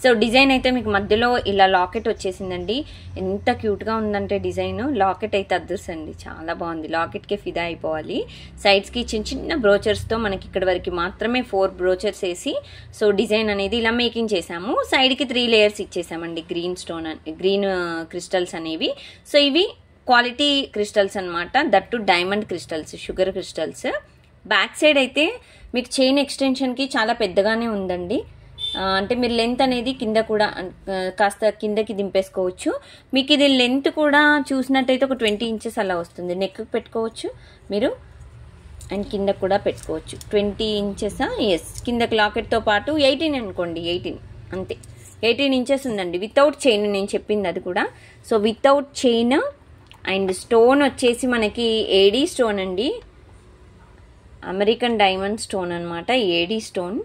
[SPEAKER 1] సో డిజైన్ అయితే మీకు మధ్యలో ఇలా లాకెట్ వచ్చేసిందండి. ఎంత క్యూట్గా ఉందంటే డిజైన్, లాకెట్ అయితే అద్దర్సండి, చాలా బాగుంది, లాకెట్కే ఫిదా అయిపోవాలి. సైడ్స్కి చిన్న చిన్న బ్రోచర్స్తో మనకి ఇక్కడ వరకు మాత్రమే 4 బ్రోచర్స్ వేసి సో డిజైన్ అనేది ఇలా మేకింగ్ చేసాము. సైడ్కి 3 లేయర్స్ ఇచ్చేసామండి గ్రీన్ క్రిస్టల్స్ అనేవి. సో ఇవి క్వాలిటీ క్రిస్టల్స్ అనమాట, that diamond crystals, sugar crystals. Back side అయితే మీకు చైన్ ఎక్స్టెన్షన్కి చాలా పెద్దగానే ఉందండి. అంటే మీరు లెంత్ అనేది కింద కూడా కాస్త కిందకి దింపేసుకోవచ్చు. మీకు ఇది లెంత్ కూడా చూసినట్టయితే ఒక 20 ఇంచెస్ అలా వస్తుంది. నెక్ పెట్టుకోవచ్చు మీరు, అండ్ కింద కూడా పెట్టుకోవచ్చు. 20 ఇంచెస్, ఎస్, కిందకి లాకెట్తో పాటు 18 అనుకోండి, 18 అంతే, 18 ఇంచెస్ ఉందండి. వితౌట్ చైన్ నేను చెప్పింది అది కూడా. So without chain. And stone వచ్చేసి మనకి ఏడీ స్టోన్ అండి, అమెరికన్ డైమండ్ స్టోన్ అనమాట, ఏడీ స్టోన్.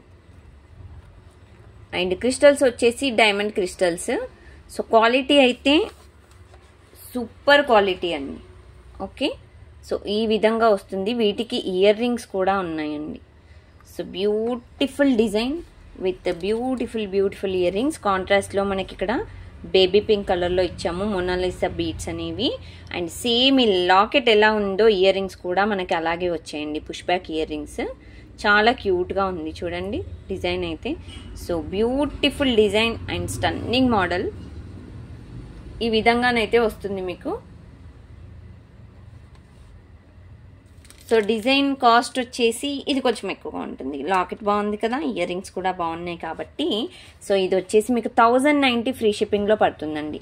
[SPEAKER 1] అండ్ క్రిస్టల్స్ వచ్చేసి డైమండ్ క్రిస్టల్స్. సో క్వాలిటీ అయితే సూపర్ క్వాలిటీ అండి. ఓకే, సో ఈ విధంగా వస్తుంది. వీటికి ఇయర్ రింగ్స్ కూడా ఉన్నాయండి. So beautiful design with beautiful ear rings. కాంట్రాస్ట్లో మనకి ఇక్కడ బేబీ పింక్ కలర్లో ఇచ్చాము, మొనాలిసా బీడ్స్ అనేవి. అండ్ సేమ్ ఈ లాకెట్ ఎలా ఉందో ఇయర్ రింగ్స్ కూడా మనకి అలాగే వచ్చాయండి, పుష్ బ్యాక్ ఇయర్ రింగ్స్. చాలా క్యూట్గా ఉంది చూడండి డిజైన్ అయితే. So beautiful design and stunning model. ఈ విధంగానైతే వస్తుంది మీకు. సో డిజైన్ కాస్ట్ వచ్చేసి ఇది కొంచెం ఎక్కువగా ఉంటుంది. లాకెట్ బాగుంది కదా, ఇయర్ రింగ్స్ కూడా బాగున్నాయి కాబట్టి. సో ఇది వచ్చేసి మీకు 1090 ఫ్రీ షిప్పింగ్లో పడుతుందండి.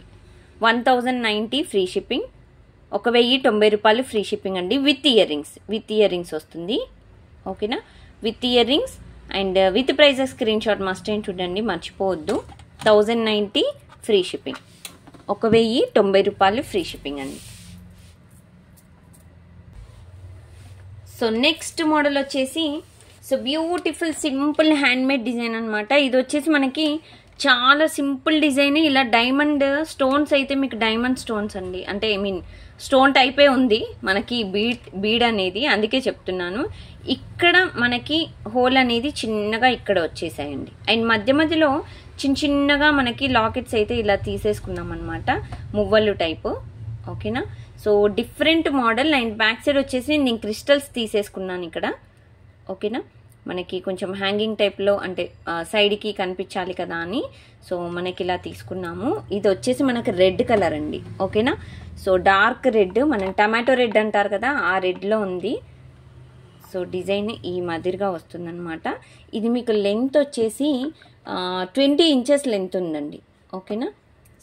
[SPEAKER 1] 1090 ఫ్రీ షిప్పింగ్, 1090 రూపాయలు ఫ్రీ షిప్పింగ్ అండి. విత్ ఇయర్ రింగ్స్ వస్తుంది. ఓకేనా, with earrings and with prizes screenshot must ఏం చూడండి, మర్చిపోవద్దు. 1090 ఫ్రీ షిప్పింగ్, 1090 రూపాయలు ఫ్రీ షిప్పింగ్ అండి. సో నెక్స్ట్ మోడల్ వచ్చేసి so beautiful simple handmade design అనమాట. ఇది వచ్చేసి మనకి చాలా సింపుల్ డిజైన్. ఇలా డైమండ్ స్టోన్స్ అయితే మీకు డైమండ్ స్టోన్స్ అండి, అంటే ఐ మీన్ స్టోన్ టైపే ఉంది మనకి బీడ్ అనేది, అందుకే చెప్తున్నాను. ఇక్కడ మనకి హోల్ అనేది చిన్నగా ఇక్కడ వచ్చేసాయండి. అండ్ మధ్యలో చిన్నగా మనకి లాకెట్స్ అయితే ఇలా తీసేసుకున్నాం అనమాట, మువ్వలు టైపు. ఓకేనా, so different model. And back side వచ్చేసి నేను క్రిస్టల్స్ తీసేసుకున్నాను ఇక్కడ. ఓకేనా, మనకి కొంచెం హ్యాంగింగ్ టైప్లో, అంటే సైడ్కి కనిపించాలి కదా అని సో మనకి ఇలా తీసుకున్నాము. ఇది వచ్చేసి మనకి రెడ్ కలర్ అండి. ఓకేనా, సో డార్క్ రెడ్, మనం టమాటో రెడ్ అంటారు కదా, ఆ రెడ్లో ఉంది. సో డిజైన్ ఈ మాదిరిగా వస్తుందన్నమాట. ఇది మీకు లెంత్ వచ్చేసి 20 ఇంచెస్ లెంత్ ఉందండి. ఓకేనా,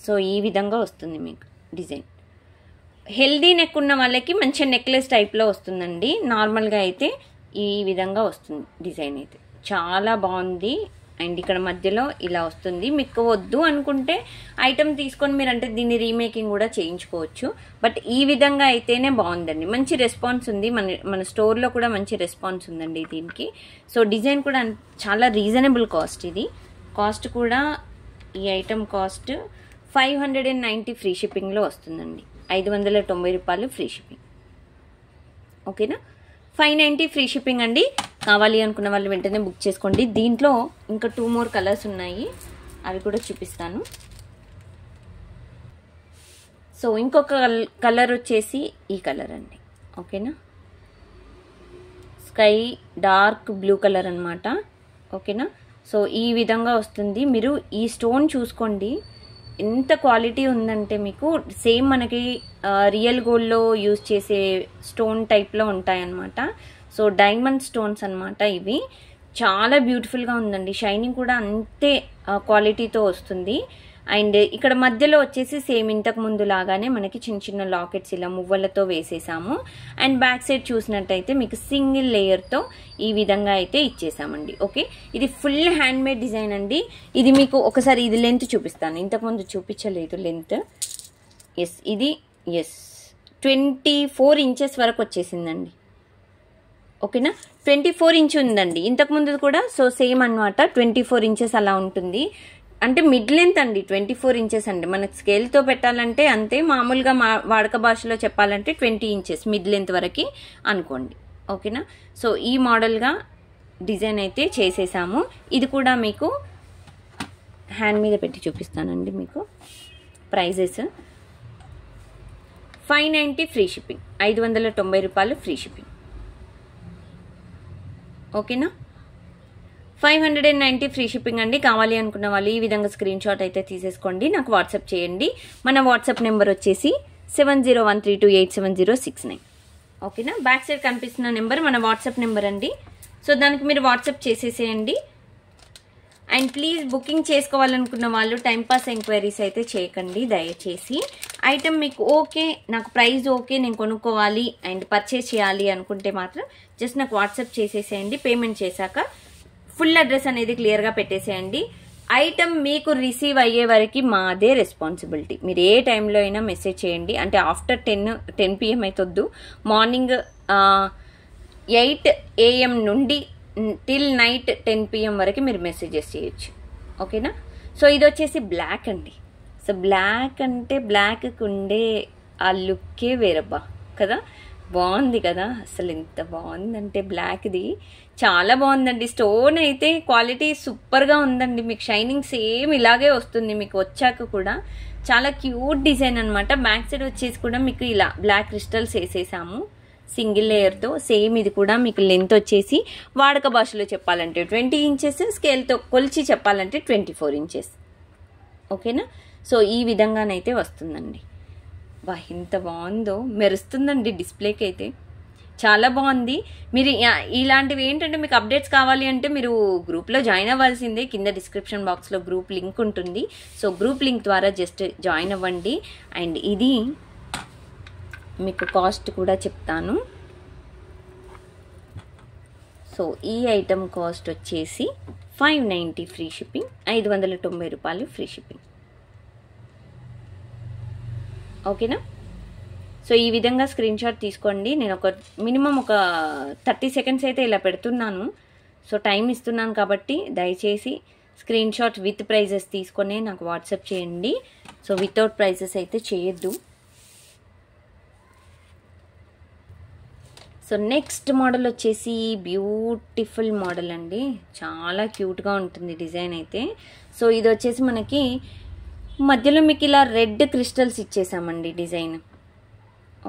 [SPEAKER 1] సో ఈ విధంగా వస్తుంది మీకు డిజైన్. హెల్దీ నెక్ ఉన్న వాళ్ళకి మంచి నెక్లెస్ టైప్లో వస్తుందండి. నార్మల్గా అయితే ఈ విధంగా వస్తుంది డిజైన్ అయితే, చాలా బాగుంది. అండ్ ఇక్కడ మధ్యలో ఇలా వస్తుంది. మీకు వద్దు అనుకుంటే ఐటమ్ తీసుకొని మీరు అంటే దీన్ని రీమేకింగ్ కూడా చేయించుకోవచ్చు. బట్ ఈ విధంగా అయితేనే బాగుందండి, మంచి రెస్పాన్స్ ఉంది. మన స్టోర్లో కూడా మంచి రెస్పాన్స్ ఉందండి దీనికి. సో డిజైన్ కూడా చాలా రీజనబుల్ కాస్ట్. ఇది కాస్ట్ కూడా, ఈ ఐటమ్ కాస్ట్ 590 ఫ్రీ షిప్పింగ్లో వస్తుందండి. 590 రూపాయలు ఫ్రీ షిప్పింగ్. ఓకేనా, 590 ఫ్రీ షిప్పింగ్ అండి. కావాలి అనుకున్న వాళ్ళు వెంటనే బుక్ చేసుకోండి. దీంట్లో ఇంకా 2 more కలర్స్ ఉన్నాయి, అవి కూడా చూపిస్తాను. సో ఇంకొక కలర్ వచ్చేసి ఈ కలర్ అండి. ఓకేనా, స్కై డార్క్ బ్లూ కలర్ అనమాట. ఓకేనా, సో ఈ విధంగా వస్తుంది. మీరు ఈ స్టోన్ చూసుకోండి, ఎంత క్వాలిటీ ఉందంటే మీకు సేమ్ మనకి రియల్ గోల్డ్లో యూజ్ చేసే స్టోన్ టైప్లో ఉంటాయన్నమాట. సో డైమండ్ స్టోన్స్ అనమాట ఇవి. చాలా బ్యూటిఫుల్గా ఉందండి, షైనింగ్ కూడా అంతే క్వాలిటీతో వస్తుంది. అండ్ ఇక్కడ మధ్యలో వచ్చేసి సేమ్ ఇంతకు ముందు లాగానే మనకి చిన్న లాకెట్స్ ఇలా మువ్వలతో వేసేసాము. అండ్ బ్యాక్ సైడ్ చూసినట్టయితే మీకు సింగిల్ లేయర్తో ఈ విధంగా అయితే ఇచ్చేసామండి. ఓకే, ఇది ఫుల్ హ్యాండ్ మేడ్ డిజైన్ అండి. ఇది మీకు ఒకసారి ఇది లెంత్ చూపిస్తాను, ఇంతకుముందు చూపించలేదు లెంత్. ఇది 24 ఇంచెస్ వరకు వచ్చేసిందండి. ఓకేనా, 24 ఇంచ్ ఉందండి ఇంతకుముందు కూడా. సో సేమ్ అనమాట, 24 ఇంచెస్ అలా ఉంటుంది. అంటే మిడ్ లెంత్ అండి, 24 ఇంచెస్ అండి. మనకి స్కేల్తో పెట్టాలంటే అంతే, మామూలుగా వాడక భాషలో చెప్పాలంటే 20 ఇంచెస్ మిడ్ లెంత్ వరకు అనుకోండి. ఓకేనా, సో ఈ మోడల్గా డిజైన్ అయితే చేసేసాము. ఇది కూడా మీకు హ్యాండ్ మీద పెట్టి చూపిస్తానండి. మీకు ప్రైజెస్ 590 ఫ్రీ షిప్పింగ్, 590 రూపాయలు ఫ్రీ షిప్పింగ్. ఓకేనా, 590 ఫ్రీ షిప్పింగ్ అండి. కావాలి అనుకున్న వాళ్ళు ఈ విధంగా స్క్రీన్ షాట్ అయితే తీసేసుకోండి, నాకు వాట్సాప్ చేయండి. మన వాట్సాప్ నెంబర్ వచ్చేసి 7013287069. ఓకేనా, బ్యాక్ సైడ్ కనిపిస్తున్న నెంబర్ మన వాట్సాప్ నెంబర్ అండి. సో దానికి మీరు వాట్సాప్ చేసేసేయండి. అండ్ ప్లీజ్ బుకింగ్ చేసుకోవాలనుకున్న వాళ్ళు టైంపాస్ ఎంక్వైరీస్ అయితే చేయకండి దయచేసి. ఐటమ్ మీకు ఓకే, నాకు ప్రైస్ ఓకే, నేను కొనుక్కోవాలి అండ్ పర్చేస్ చేయాలి అనుకుంటే మాత్రం జస్ట్ నాకు వాట్సాప్ చేసేసేయండి. పేమెంట్ చేశాక ఫుల్ అడ్రస్ అనేది క్లియర్గా పెట్టేసేయండి. ఐటమ్ మీకు రిసీవ్ అయ్యే వరకు మాదే రెస్పాన్సిబిలిటీ. మీరు ఏ టైంలో అయినా మెసేజ్ చేయండి, అంటే ఆఫ్టర్ 10 PM అయితే వద్దు, మార్నింగ్ 8 AM నుండి టిల్ నైట్ 10 PM వరకు మీరు మెసేజెస్ చేయొచ్చు. ఓకేనా, సో ఇది వచ్చేసి బ్లాక్ అండి. సో బ్లాక్ అంటే బ్లాక్కి ఉండే ఆ లుక్కే వేరబ్బా కదా, బాగుంది కదా, అసలు ఎంత బాగుందంటే బ్లాక్ది చాలా బాగుందండి. స్టోన్ అయితే క్వాలిటీ సూపర్గా ఉందండి, మీకు షైనింగ్ సేమ్ ఇలాగే వస్తుంది మీకు వచ్చాక కూడా. చాలా క్యూట్ డిజైన్ అనమాట. బ్యాక్ సైడ్ వచ్చేసి కూడా మీకు ఇలా బ్లాక్ క్రిస్టల్స్ వేసేసాము సింగిల్ లేయర్తో. సేమ్ ఇది కూడా మీకు లెంత్ వచ్చేసి వాడక భాషలో చెప్పాలంటే 20 ఇంచెస్, స్కేల్తో కొలిచి చెప్పాలంటే 24 ఇంచెస్. ఓకేనా, సో ఈ విధంగానైతే వస్తుందండి. బా ఎంత బాగుందో, మెరుస్తుందండి డిస్ప్లేకి అయితే, చాలా బాగుంది. మీరు ఇలాంటివి ఏంటంటే మీకు అప్డేట్స్ కావాలి అంటే మీరు గ్రూప్లో జాయిన్ అవ్వాల్సిందే. కింద డిస్క్రిప్షన్ బాక్స్లో గ్రూప్ లింక్ ఉంటుంది. సో గ్రూప్ లింక్ ద్వారా జస్ట్ జాయిన్ అవ్వండి. అండ్ ఇది మీకు కాస్ట్ కూడా చెప్తాను. సో ఈ ఐటమ్ కాస్ట్ వచ్చేసి 590 ఫ్రీ షిప్పింగ్, 590 రూపాయలు ఫ్రీ షిప్పింగ్. ఓకేనా, సో ఈ విధంగా స్క్రీన్ షాట్ తీసుకోండి. నేను మినిమం ఒక 30 సెకండ్స్ అయితే ఇలా పెడుతున్నాను. సో టైం ఇస్తున్నాను కాబట్టి దయచేసి స్క్రీన్ షాట్ విత్ ప్రైజెస్ తీసుకొని నాకు వాట్సాప్ చేయండి. సో వితౌట్ ప్రైజెస్ అయితే చేయొద్దు. సో నెక్స్ట్ మోడల్ వచ్చేసి బ్యూటిఫుల్ మోడల్ అండి, చాలా క్యూట్గా ఉంటుంది డిజైన్ అయితే. సో ఇది వచ్చేసి మనకి మధ్యలో మీకు ఇలా రెడ్ క్రిస్టల్స్ ఇచ్చేసామండి డిజైన్.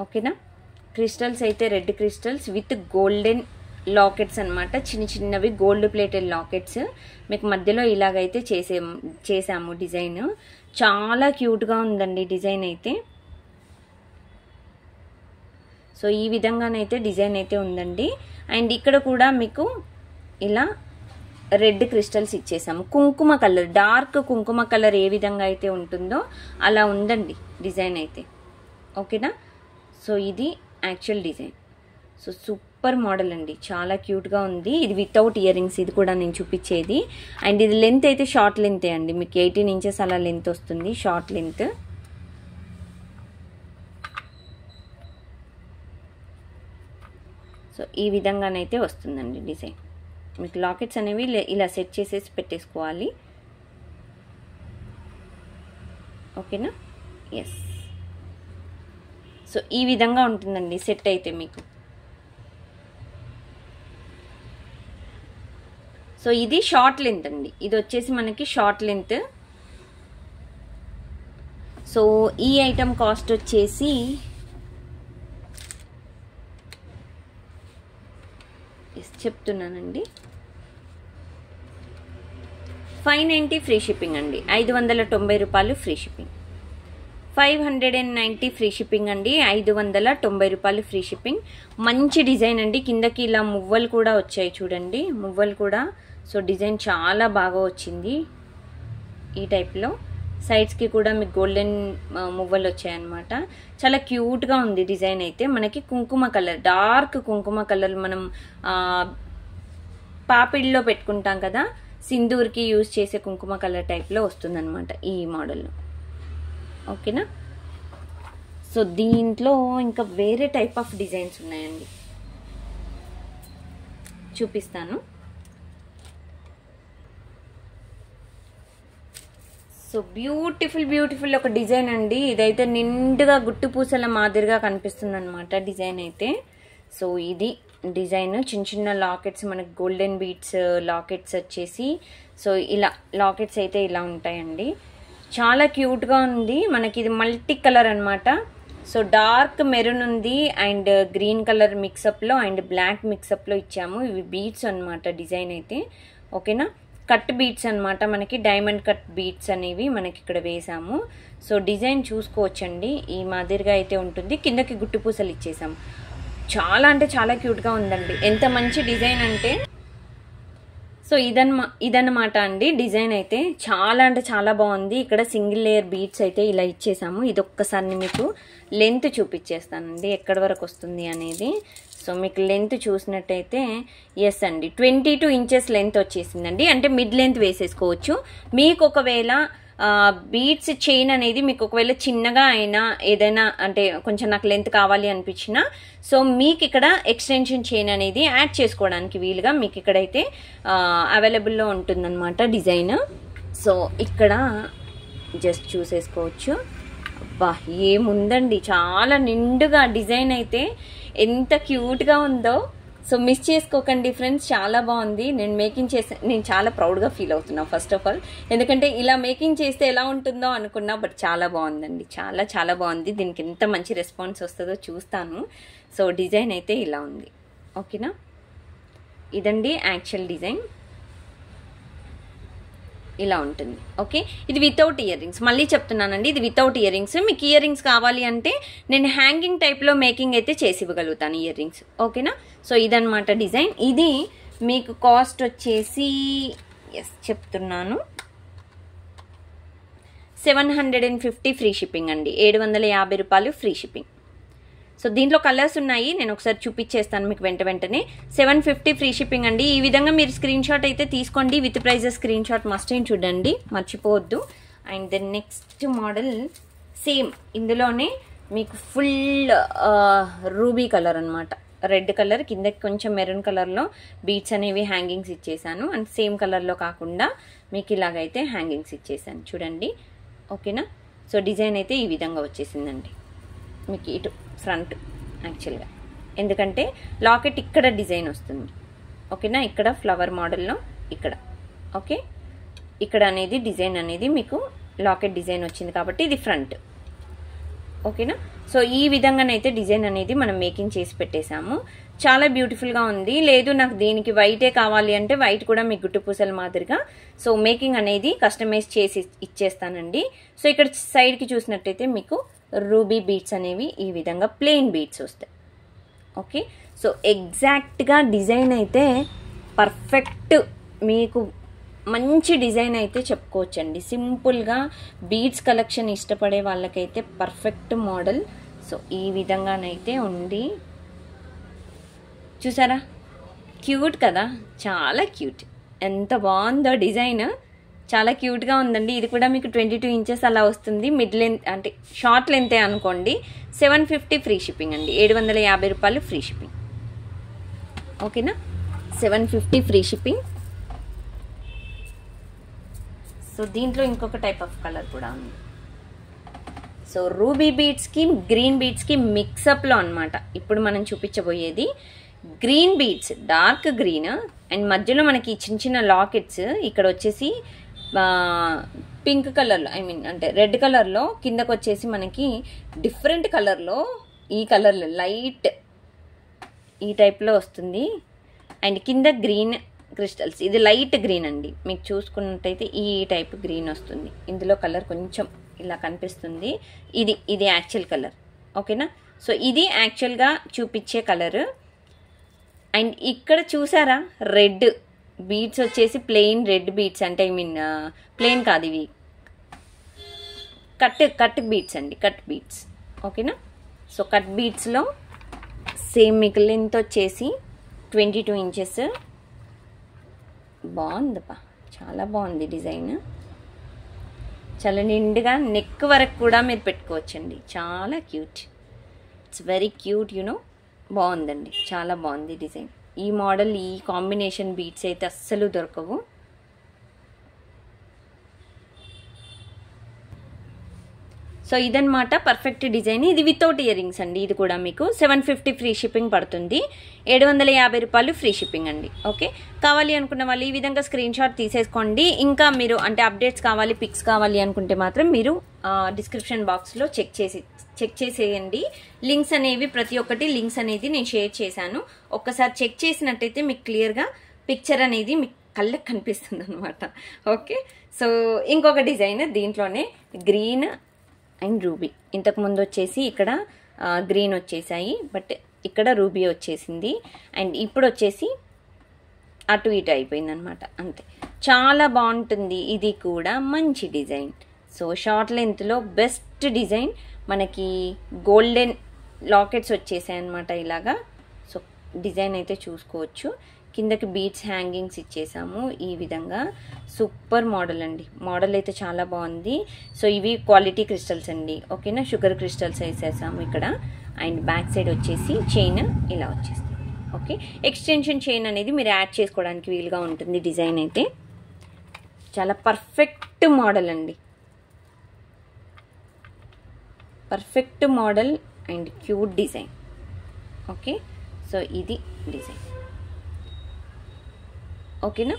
[SPEAKER 1] ఓకేనా, క్రిస్టల్స్ అయితే red crystals with golden lockets అనమాట, చిన్న చిన్నవి గోల్డ్ ప్లేటెడ్ లాకెట్స్ మీకు మధ్యలో ఇలాగైతే చేసాము డిజైన్. చాలా క్యూట్గా ఉందండి డిజైన్ అయితే. సో ఈ విధంగానైతే డిజైన్ అయితే ఉందండి. అండ్ ఇక్కడ కూడా మీకు ఇలా రెడ్ క్రిస్టల్స్ ఇచ్చేసాము, కుంకుమ కలర్, డార్క్ కుంకుమ కలర్ ఏ విధంగా అయితే ఉంటుందో అలా ఉందండి డిజైన్ అయితే. ఓకేనా, సో ఇది actual design. So super model అండి, చాలా క్యూట్గా ఉంది. ఇది వితౌట్ ఇయర్ రింగ్స్, ఇది కూడా నేను చూపించేది. అండ్ ఇది లెంత్ అయితే షార్ట్ లెంతే అండి, మీకు 18 ఇంచెస్ అలా లెంత్ వస్తుంది, షార్ట్ లెంత్. సో ఈ విధంగానైతే వస్తుందండి డిజైన్. మీకు లాకెట్స్ అనేవి ఇలా సెట్ చేసేసి పెట్టేసుకోవాలి. ఓకేనా, ఎస్. సో ఈ విధంగా ఉంటుందండి సెట్ అయితే మీకు. సో ఇది షార్ట్ లెంత్ అండి, ఇది వచ్చేసి మనకి షార్ట్ లెంత్. సో ఈ ఐటమ్ కాస్ట్ వచ్చేసి చెప్తున్నానండి, 590 ఫ్రీ షిప్పింగ్ అండి, 590 రూపాయలు ఫ్రీ షిప్పింగ్. 590 ఫ్రీ షిప్పింగ్ అండి, 590 రూపాయలు ఫ్రీ షిప్పింగ్. మంచి డిజైన్ అండి, కిందకి ఇలా మువ్వలు కూడా వచ్చాయి చూడండి, మువ్వలు కూడా. సో డిజైన్ చాలా బాగా వచ్చింది ఈ టైప్లో. సైడ్స్కి కూడా మీకు గోల్డెన్ మువ్వలు వచ్చాయన్నమాట. చాలా క్యూట్గా ఉంది డిజైన్ అయితే. మనకి కుంకుమ కలర్, డార్క్ కుంకుమ కలర్, మనం పాపిడిలో పెట్టుకుంటాం కదా, సింధూర్కి యూజ్ చేసే కుంకుమ కలర్ టైప్లో వస్తుందన్నమాట ఈ మోడల్లో. ఓకేనా, సో దీంట్లో ఇంకా వేరే టైప్ ఆఫ్ డిజైన్స్ ఉన్నాయండి, చూపిస్తాను. సో బ్యూటిఫుల్ ఒక డిజైన్ అండి, ఇదైతే నిండుగా గుట్టు పూసల మాదిరిగా కనిపిస్తుంది అనమాట డిజైన్ అయితే. సో ఇది డిజైన్, చిన్న చిన్న లాకెట్స్, మనకి గోల్డెన్ బీడ్స్ లాకెట్స్ వచ్చేసి. సో ఇలా లాకెట్స్ అయితే ఇలా ఉంటాయండి, చాలా క్యూట్గా ఉంది. మనకి ఇది మల్టీ కలర్ అనమాట. సో డార్క్ మెరూన్ ఉంది అండ్ గ్రీన్ కలర్ మిక్సప్లో అండ్ బ్లాక్ మిక్సప్లో ఇచ్చాము. ఇవి బీడ్స్ అనమాట డిజైన్ అయితే. ఓకేనా, కట్ బీడ్స్ అనమాట, మనకి డైమండ్ కట్ బీడ్స్ అనేవి మనకి ఇక్కడ వేసాము. సో డిజైన్ చూసుకోవచ్చండి, ఈ మాదిరిగా అయితే ఉంటుంది. కిందకి గుట్టు పూసలు ఇచ్చేసాము. చాలా అంటే చాలా క్యూట్గా ఉందండి, ఎంత మంచి డిజైన్ అంటే. సో ఇదన్నమాట అండి డిజైన్ అయితే, చాలా అంటే చాలా బాగుంది. ఇక్కడ సింగిల్ లేయర్ బీడ్స్ అయితే ఇలా ఇచ్చేసాము. ఇది ఒక్కసారి మీకు లెంత్ చూపించేస్తానండి ఎక్కడి వరకు వస్తుంది అనేది. సో మీకు లెంత్ చూసినట్టయితే ఎస్ అండి, 22 ఇంచెస్ లెంత్ వచ్చేసిందండి. అంటే మిడ్ లెంత్ వేసేసుకోవచ్చు. మీకు ఒకవేళ బీడ్స్ చైన్ అనేది మీకు ఒకవేళ చిన్నగా అయినా ఏదైనా అంటే కొంచెం నాకు లెంత్ కావాలి అనిపించినా, సో మీకు ఇక్కడ ఎక్స్టెన్షన్ చైన్ అనేది యాడ్ చేసుకోవడానికి వీలుగా మీకు ఇక్కడైతే అవైలబుల్లో ఉంటుందన్నమాట డిజైన్. సో ఇక్కడ జస్ట్ చూసేసుకోవచ్చు. అబ్బా ఏముందండి, చాలా నిండుగా డిజైన్ అయితే ఎంత క్యూట్గా ఉందో. సో మిస్ చేసుకోకండి ఫ్రెండ్స్, చాలా బాగుంది. నేను చాలా ప్రౌడ్గా ఫీల్ అవుతున్నా ఫస్ట్ ఆఫ్ ఆల్, ఎందుకంటే ఇలా మేకింగ్ చేస్తే ఎలా ఉంటుందో అనుకున్నా, బట్ చాలా బాగుందండి, చాలా చాలా బాగుంది. దీనికి ఎంత మంచి రెస్పాన్స్ వస్తుందో చూస్తాను. సో డిజైన్ అయితే ఇలా ఉంది. ఓకేనా, ఇదండి యాక్చువల్ డిజైన్, ఇలా ఉంటుంది. ఓకే, ఇది వితౌట్ ఇయర్ రింగ్స్, మళ్ళీ చెప్తున్నానండి, ఇది వితౌట్ ఇయర్ రింగ్స్. మీకు ఇయర్ రింగ్స్ కావాలి అంటే నేను హ్యాంగింగ్ టైప్లో మేకింగ్ అయితే చేసి ఇవ్వగలుగుతాను ఇయర్ రింగ్స్. ఓకేనా, సో ఇదన్నమాట డిజైన్. ఇది మీకు కాస్ట్ వచ్చేసి చెప్తున్నాను 750 ఫ్రీ షిప్పింగ్ అండి, 750 రూపాయలు ఫ్రీ షిప్పింగ్. సో దీంట్లో కలర్స్ ఉన్నాయి, నేను ఒకసారి చూపించేస్తాను మీకు వెంటనే. 750 ఫ్రీ షిప్పింగ్ అండి. ఈ విధంగా మీరు స్క్రీన్ షాట్ అయితే తీసుకోండి, with prizes screenshot must ఏం చూడండి, మర్చిపోవద్దు. And then next model same ఇందులోనే మీకు ఫుల్ రూబీ కలర్ అనమాట, రెడ్ కలర్, కిందకి కొంచెం మెరూన్ కలర్లో బీడ్స్ అనేవి హ్యాంగింగ్స్ ఇచ్చేసాను. అండ్ సేమ్ కలర్లో కాకుండా మీకు ఇలాగైతే హ్యాంగింగ్స్ ఇచ్చేసాను చూడండి. ఓకేనా. సో డిజైన్ అయితే ఈ విధంగా వచ్చేసిందండి మీకు ఇటు ఫ్రంట్ యాక్చువల్గా, ఎందుకంటే లాకెట్ ఇక్కడ డిజైన్ వస్తుంది. ఓకేనా, ఇక్కడ ఫ్లవర్ మోడల్లో ఇక్కడ. ఓకే, ఇక్కడ అనేది డిజైన్ అనేది మీకు లాకెట్ డిజైన్ వచ్చింది కాబట్టి ఇది ఫ్రంట్. ఓకేనా. సో ఈ విధంగానైతే డిజైన్ అనేది మనం మేకింగ్ చేసి పెట్టేశాము. చాలా బ్యూటిఫుల్గా ఉంది. లేదు నాకు దీనికి వైటే కావాలి అంటే వైట్ కూడా మీకు గుట్టు పూసల మాదిరిగా సో మేకింగ్ అనేది కస్టమైజ్ చేసి ఇచ్చేస్తానండి. సో ఇక్కడ సైడ్కి చూసినట్టయితే మీకు రూబీ బీడ్స్ అనేవి ఈ విధంగా ప్లెయిన్ బీడ్స్ వస్తాయి. ఓకే, సో ఎగ్జాక్ట్గా డిజైన్ అయితే పర్ఫెక్ట్, మీకు మంచి డిజైన్ అయితే చెప్పుకోవచ్చండి. సింపుల్గా బీడ్స్ కలెక్షన్ ఇష్టపడే వాళ్ళకైతే పర్ఫెక్ట్ మోడల్. సో ఈ విధంగానైతే ఉంది, చూసారా, క్యూట్ కదా, చాలా క్యూట్. ఎంత బాగుందో డిజైన్, చాలా క్యూట్గా ఉందండి. ఇది కూడా మీకు 22 ఇంచెస్ అలా వస్తుంది. మిడ్ లెంత్ అంటే షార్ట్ లెంతే అనుకోండి. 750 ఫ్రీ షిప్పింగ్ అండి, 750 రూపాయలు ఫ్రీ షిప్పింగ్. ఓకేనా, 750 ఫ్రీ షిప్పింగ్. సో దీంట్లో ఇంకొక టైప్ ఆఫ్ కలర్ కూడా ఉంది. సో రూబీ బీడ్స్కి గ్రీన్ బీడ్స్కి మిక్సప్లో అనమాట ఇప్పుడు మనం చూపించబోయేది. Green beads, dark green, and మధ్యలో మనకి చిన్న చిన్న లాకెట్స్ ఇక్కడ వచ్చేసి పింక్ కలర్లో, ఐ మీన్ అంటే రెడ్ కలర్లో, కిందకు వచ్చేసి మనకి డిఫరెంట్ కలర్లో, ఈ కలర్లో లైట్ ఈ టైప్లో వస్తుంది. అండ్ కింద గ్రీన్ క్రిస్టల్స్, ఇది లైట్ గ్రీన్ అండి. మీకు చూసుకున్నట్టయితే ఈ టైప్ గ్రీన్ వస్తుంది. ఇందులో కలర్ కొంచెం ఇలా కనిపిస్తుంది. ఇది యాక్చువల్ కలర్. ఓకేనా, సో ఇది యాక్చువల్గా చూపించే కలర్. అండ్ ఇక్కడ చూసారా రెడ్ బీడ్స్ వచ్చేసి ప్లెయిన్ రెడ్ బీడ్స్, అంటే ఐ మీన్ ప్లెయిన్ కాదు, ఇవి కట్ బీడ్స్ అండి, కట్ బీడ్స్. ఓకేనా, సో కట్ బీడ్స్లో సేమ్ మీకు లెంత్ వచ్చేసి 22 ఇంచెస్. బాగుందిపా, చాలా బాగుంది డిజైన్. చాలా నిండుగా నెక్ వరకు కూడా మీరు పెట్టుకోవచ్చండి. చాలా cute, it's very cute you know. బాగుందండి, చాలా బాగుంది డిజైన్. ఈ మోడల్, ఈ కాంబినేషన్ బీడ్స్ అయితే అస్సలు దొరకవు. సో ఇదన్నమాట పర్ఫెక్ట్ డిజైన్. ఇది వితౌట్ ఇయర్ రింగ్స్ అండి. ఇది కూడా మీకు 750 ఫ్రీ షిప్పింగ్ పడుతుంది, 750 రూపాయలు ఫ్రీ షిప్పింగ్ అండి. ఓకే, కావాలి అనుకున్న వాళ్ళు ఈ విధంగా స్క్రీన్ షాట్ తీసేసుకోండి. ఇంకా మీరు అంటే అప్డేట్స్ కావాలి, పిక్స్ కావాలి అనుకుంటే మాత్రం మీరు డిస్క్రిప్షన్ బాక్స్లో చెక్ చేసేయండి. లింక్స్ అనేవి ప్రతి ఒక్కటి లింక్స్ అనేది నేను షేర్ చేశాను. ఒక్కసారి చెక్ చేసినట్టయితే మీకు క్లియర్గా పిక్చర్ అనేది మీకు కళ్ళకి కనిపిస్తుంది అనమాట. ఓకే, సో ఇంకొక డిజైన్ దీంట్లోనే గ్రీన్ అండ్ రూబీ. ఇంతకుముందు వచ్చేసి ఇక్కడ గ్రీన్ వచ్చేసాయి, బట్ ఇక్కడ రూబీ వచ్చేసింది. అండ్ ఇప్పుడు వచ్చేసి అటు ఇటు అయిపోయింది అనమాట, అంతే. చాలా బాగుంటుంది, ఇది కూడా మంచి డిజైన్. సో షార్ట్ లెంత్లో బెస్ట్ డిజైన్. మనకి గోల్డెన్ లాకెట్స్ వచ్చేసాయి అనమాట ఇలాగా. సో డిజైన్ అయితే చూసుకోవచ్చు. కిందకి బీడ్స్ హ్యాంగింగ్స్ ఇచ్చేసాము ఈ విధంగా. సూపర్ మోడల్ అండి, మోడల్ అయితే చాలా బాగుంది. సో ఇవి క్వాలిటీ క్రిస్టల్స్ అండి. ఓకేనా, షుగర్ క్రిస్టల్స్ వేసేసాము ఇక్కడ. అండ్ బ్యాక్ సైడ్ వచ్చేసి చైన్ ఇలా వచ్చేస్తుంది. ఓకే, ఎక్స్టెన్షన్ చైన్ అనేది మీరు యాడ్ చేసుకోవడానికి వీలుగా ఉంటుంది. డిజైన్ అయితే చాలా పర్ఫెక్ట్ మోడల్ అండి, perfect model and cute design. Okay, so ఇది డిజైన్. ఓకేనా,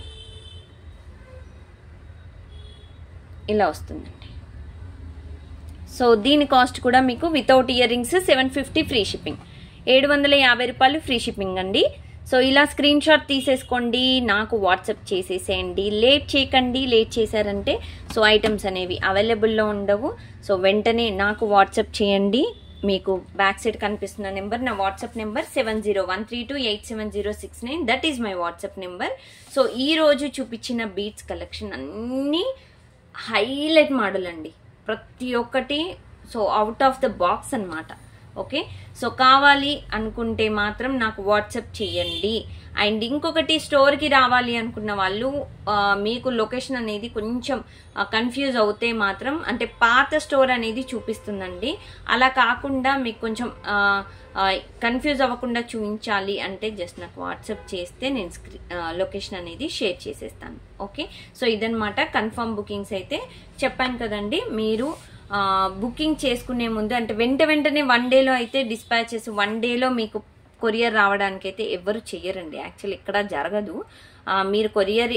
[SPEAKER 1] ఇలా వస్తుందండి. సో దీని కాస్ట్ కూడా మీకు without ear rings 750 free shipping, 750 రూపాయలు ఫ్రీ షిప్పింగ్ అండి. సో ఇలా స్క్రీన్ షాట్ తీసేసుకోండి, నాకు వాట్సాప్ చేసేసేయండి. లేట్ చేయకండి, లేట్ చేశారంటే సో ఐటమ్స్ అనేవి అవైలబుల్లో ఉండవు. సో వెంటనే నాకు వాట్సాప్ చేయండి. మీకు బ్యాక్ సైడ్ కనిపిస్తున్న నెంబర్ నా WhatsApp number 7013287069. That is my WhatsApp number. So ఈ రోజు చూపించిన బీడ్స్ కలెక్షన్ అన్నీ హైలైట్ మోడల్ అండి, ప్రతి ఒక్కటి. So out of the box అనమాట. ఓకే, సో కావాలి అనుకుంటే మాత్రం నాకు వాట్సాప్ చేయండి. అండ్ ఇంకొకటి, స్టోర్కి రావాలి అనుకున్న వాళ్ళు మీకు లొకేషన్ అనేది కొంచెం కన్ఫ్యూజ్ అవుతే మాత్రం, అంటే పాత స్టోర్ అనేది చూపిస్తుందండి, అలా కాకుండా మీకు కొంచెం కన్ఫ్యూజ్ అవ్వకుండా చూపించాలి అంటే జస్ట్ నాకు వాట్సాప్ చేస్తే నేను లొకేషన్ అనేది షేర్ చేసేస్తాను. ఓకే, సో ఇదనమాట కన్ఫర్మ్ బుకింగ్స్ అయితే చెప్పాను కదండి. మీరు బుకింగ్ చేసుకునే ముందు అంటే వెంటనే 1 డేలో అయితే డిస్పాచెస్, 1 డేలో మీకు కొరియర్ రావడానికి అయితే ఎవరు చెయ్యరండి. యాక్చువల్లీ ఇక్కడ జరగదు. మీరు కొరియర్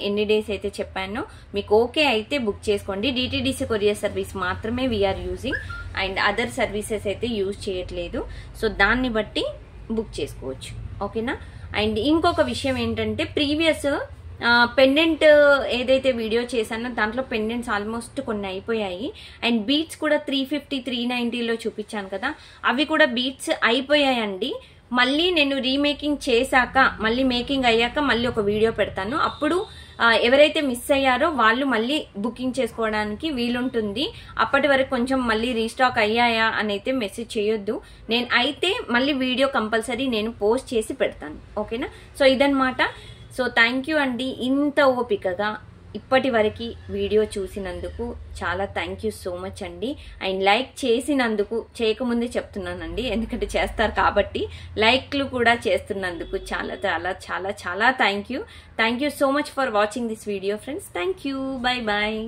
[SPEAKER 1] ఎన్ని డేస్ అయితే చెప్పానో మీకు ఓకే అయితే బుక్ చేసుకోండి. డిటిడిసి కొరియర్ సర్వీస్ మాత్రమే we are using, and other services అయితే యూజ్ చేయట్లేదు. సో దాన్ని బట్టి బుక్ చేసుకోవచ్చు. ఓకేనా. అండ్ ఇంకొక విషయం ఏంటంటే, ప్రీవియస్ పెండెంట్ ఏదైతే వీడియో చేశానో దాంట్లో పెండెంట్స్ ఆల్మోస్ట్ కొన్ని అయిపోయాయి. అండ్ బీట్స్ కూడా 350, 390లో చూపించాను కదా, అవి కూడా బీట్స్ అయిపోయాయండి. మళ్ళీ నేను రీమేకింగ్ చేశాక, మళ్ళీ మేకింగ్ అయ్యాక మళ్ళీ ఒక వీడియో పెడతాను. అప్పుడు ఎవరైతే మిస్ అయ్యారో వాళ్ళు మళ్ళీ బుకింగ్ చేసుకోవడానికి వీలుంటుంది. అప్పటి వరకు కొంచెం మళ్ళీ రీస్టాక్ అయ్యాయా అని అయితే మెసేజ్ చేయొద్దు. నేను అయితే మళ్ళీ వీడియో కంపల్సరీ నేను పోస్ట్ చేసి పెడతాను. ఓకేనా. సో ఇదన్నమాట. సో థ్యాంక్ యూ అండి, ఇంత ఓపికగా ఇప్పటి వరకు వీడియో చూసినందుకు చాలా థ్యాంక్ యూ సో మచ్ అండి. అండ్ లైక్ చేసినందుకు, చేయకముందే చెప్తున్నానండి ఎందుకంటే చేస్తారు కాబట్టి, లైక్లు కూడా చేస్తున్నందుకు చాలా చాలా చాలా చాలా thank you so much for watching this video friends. Thank you. Bye bye.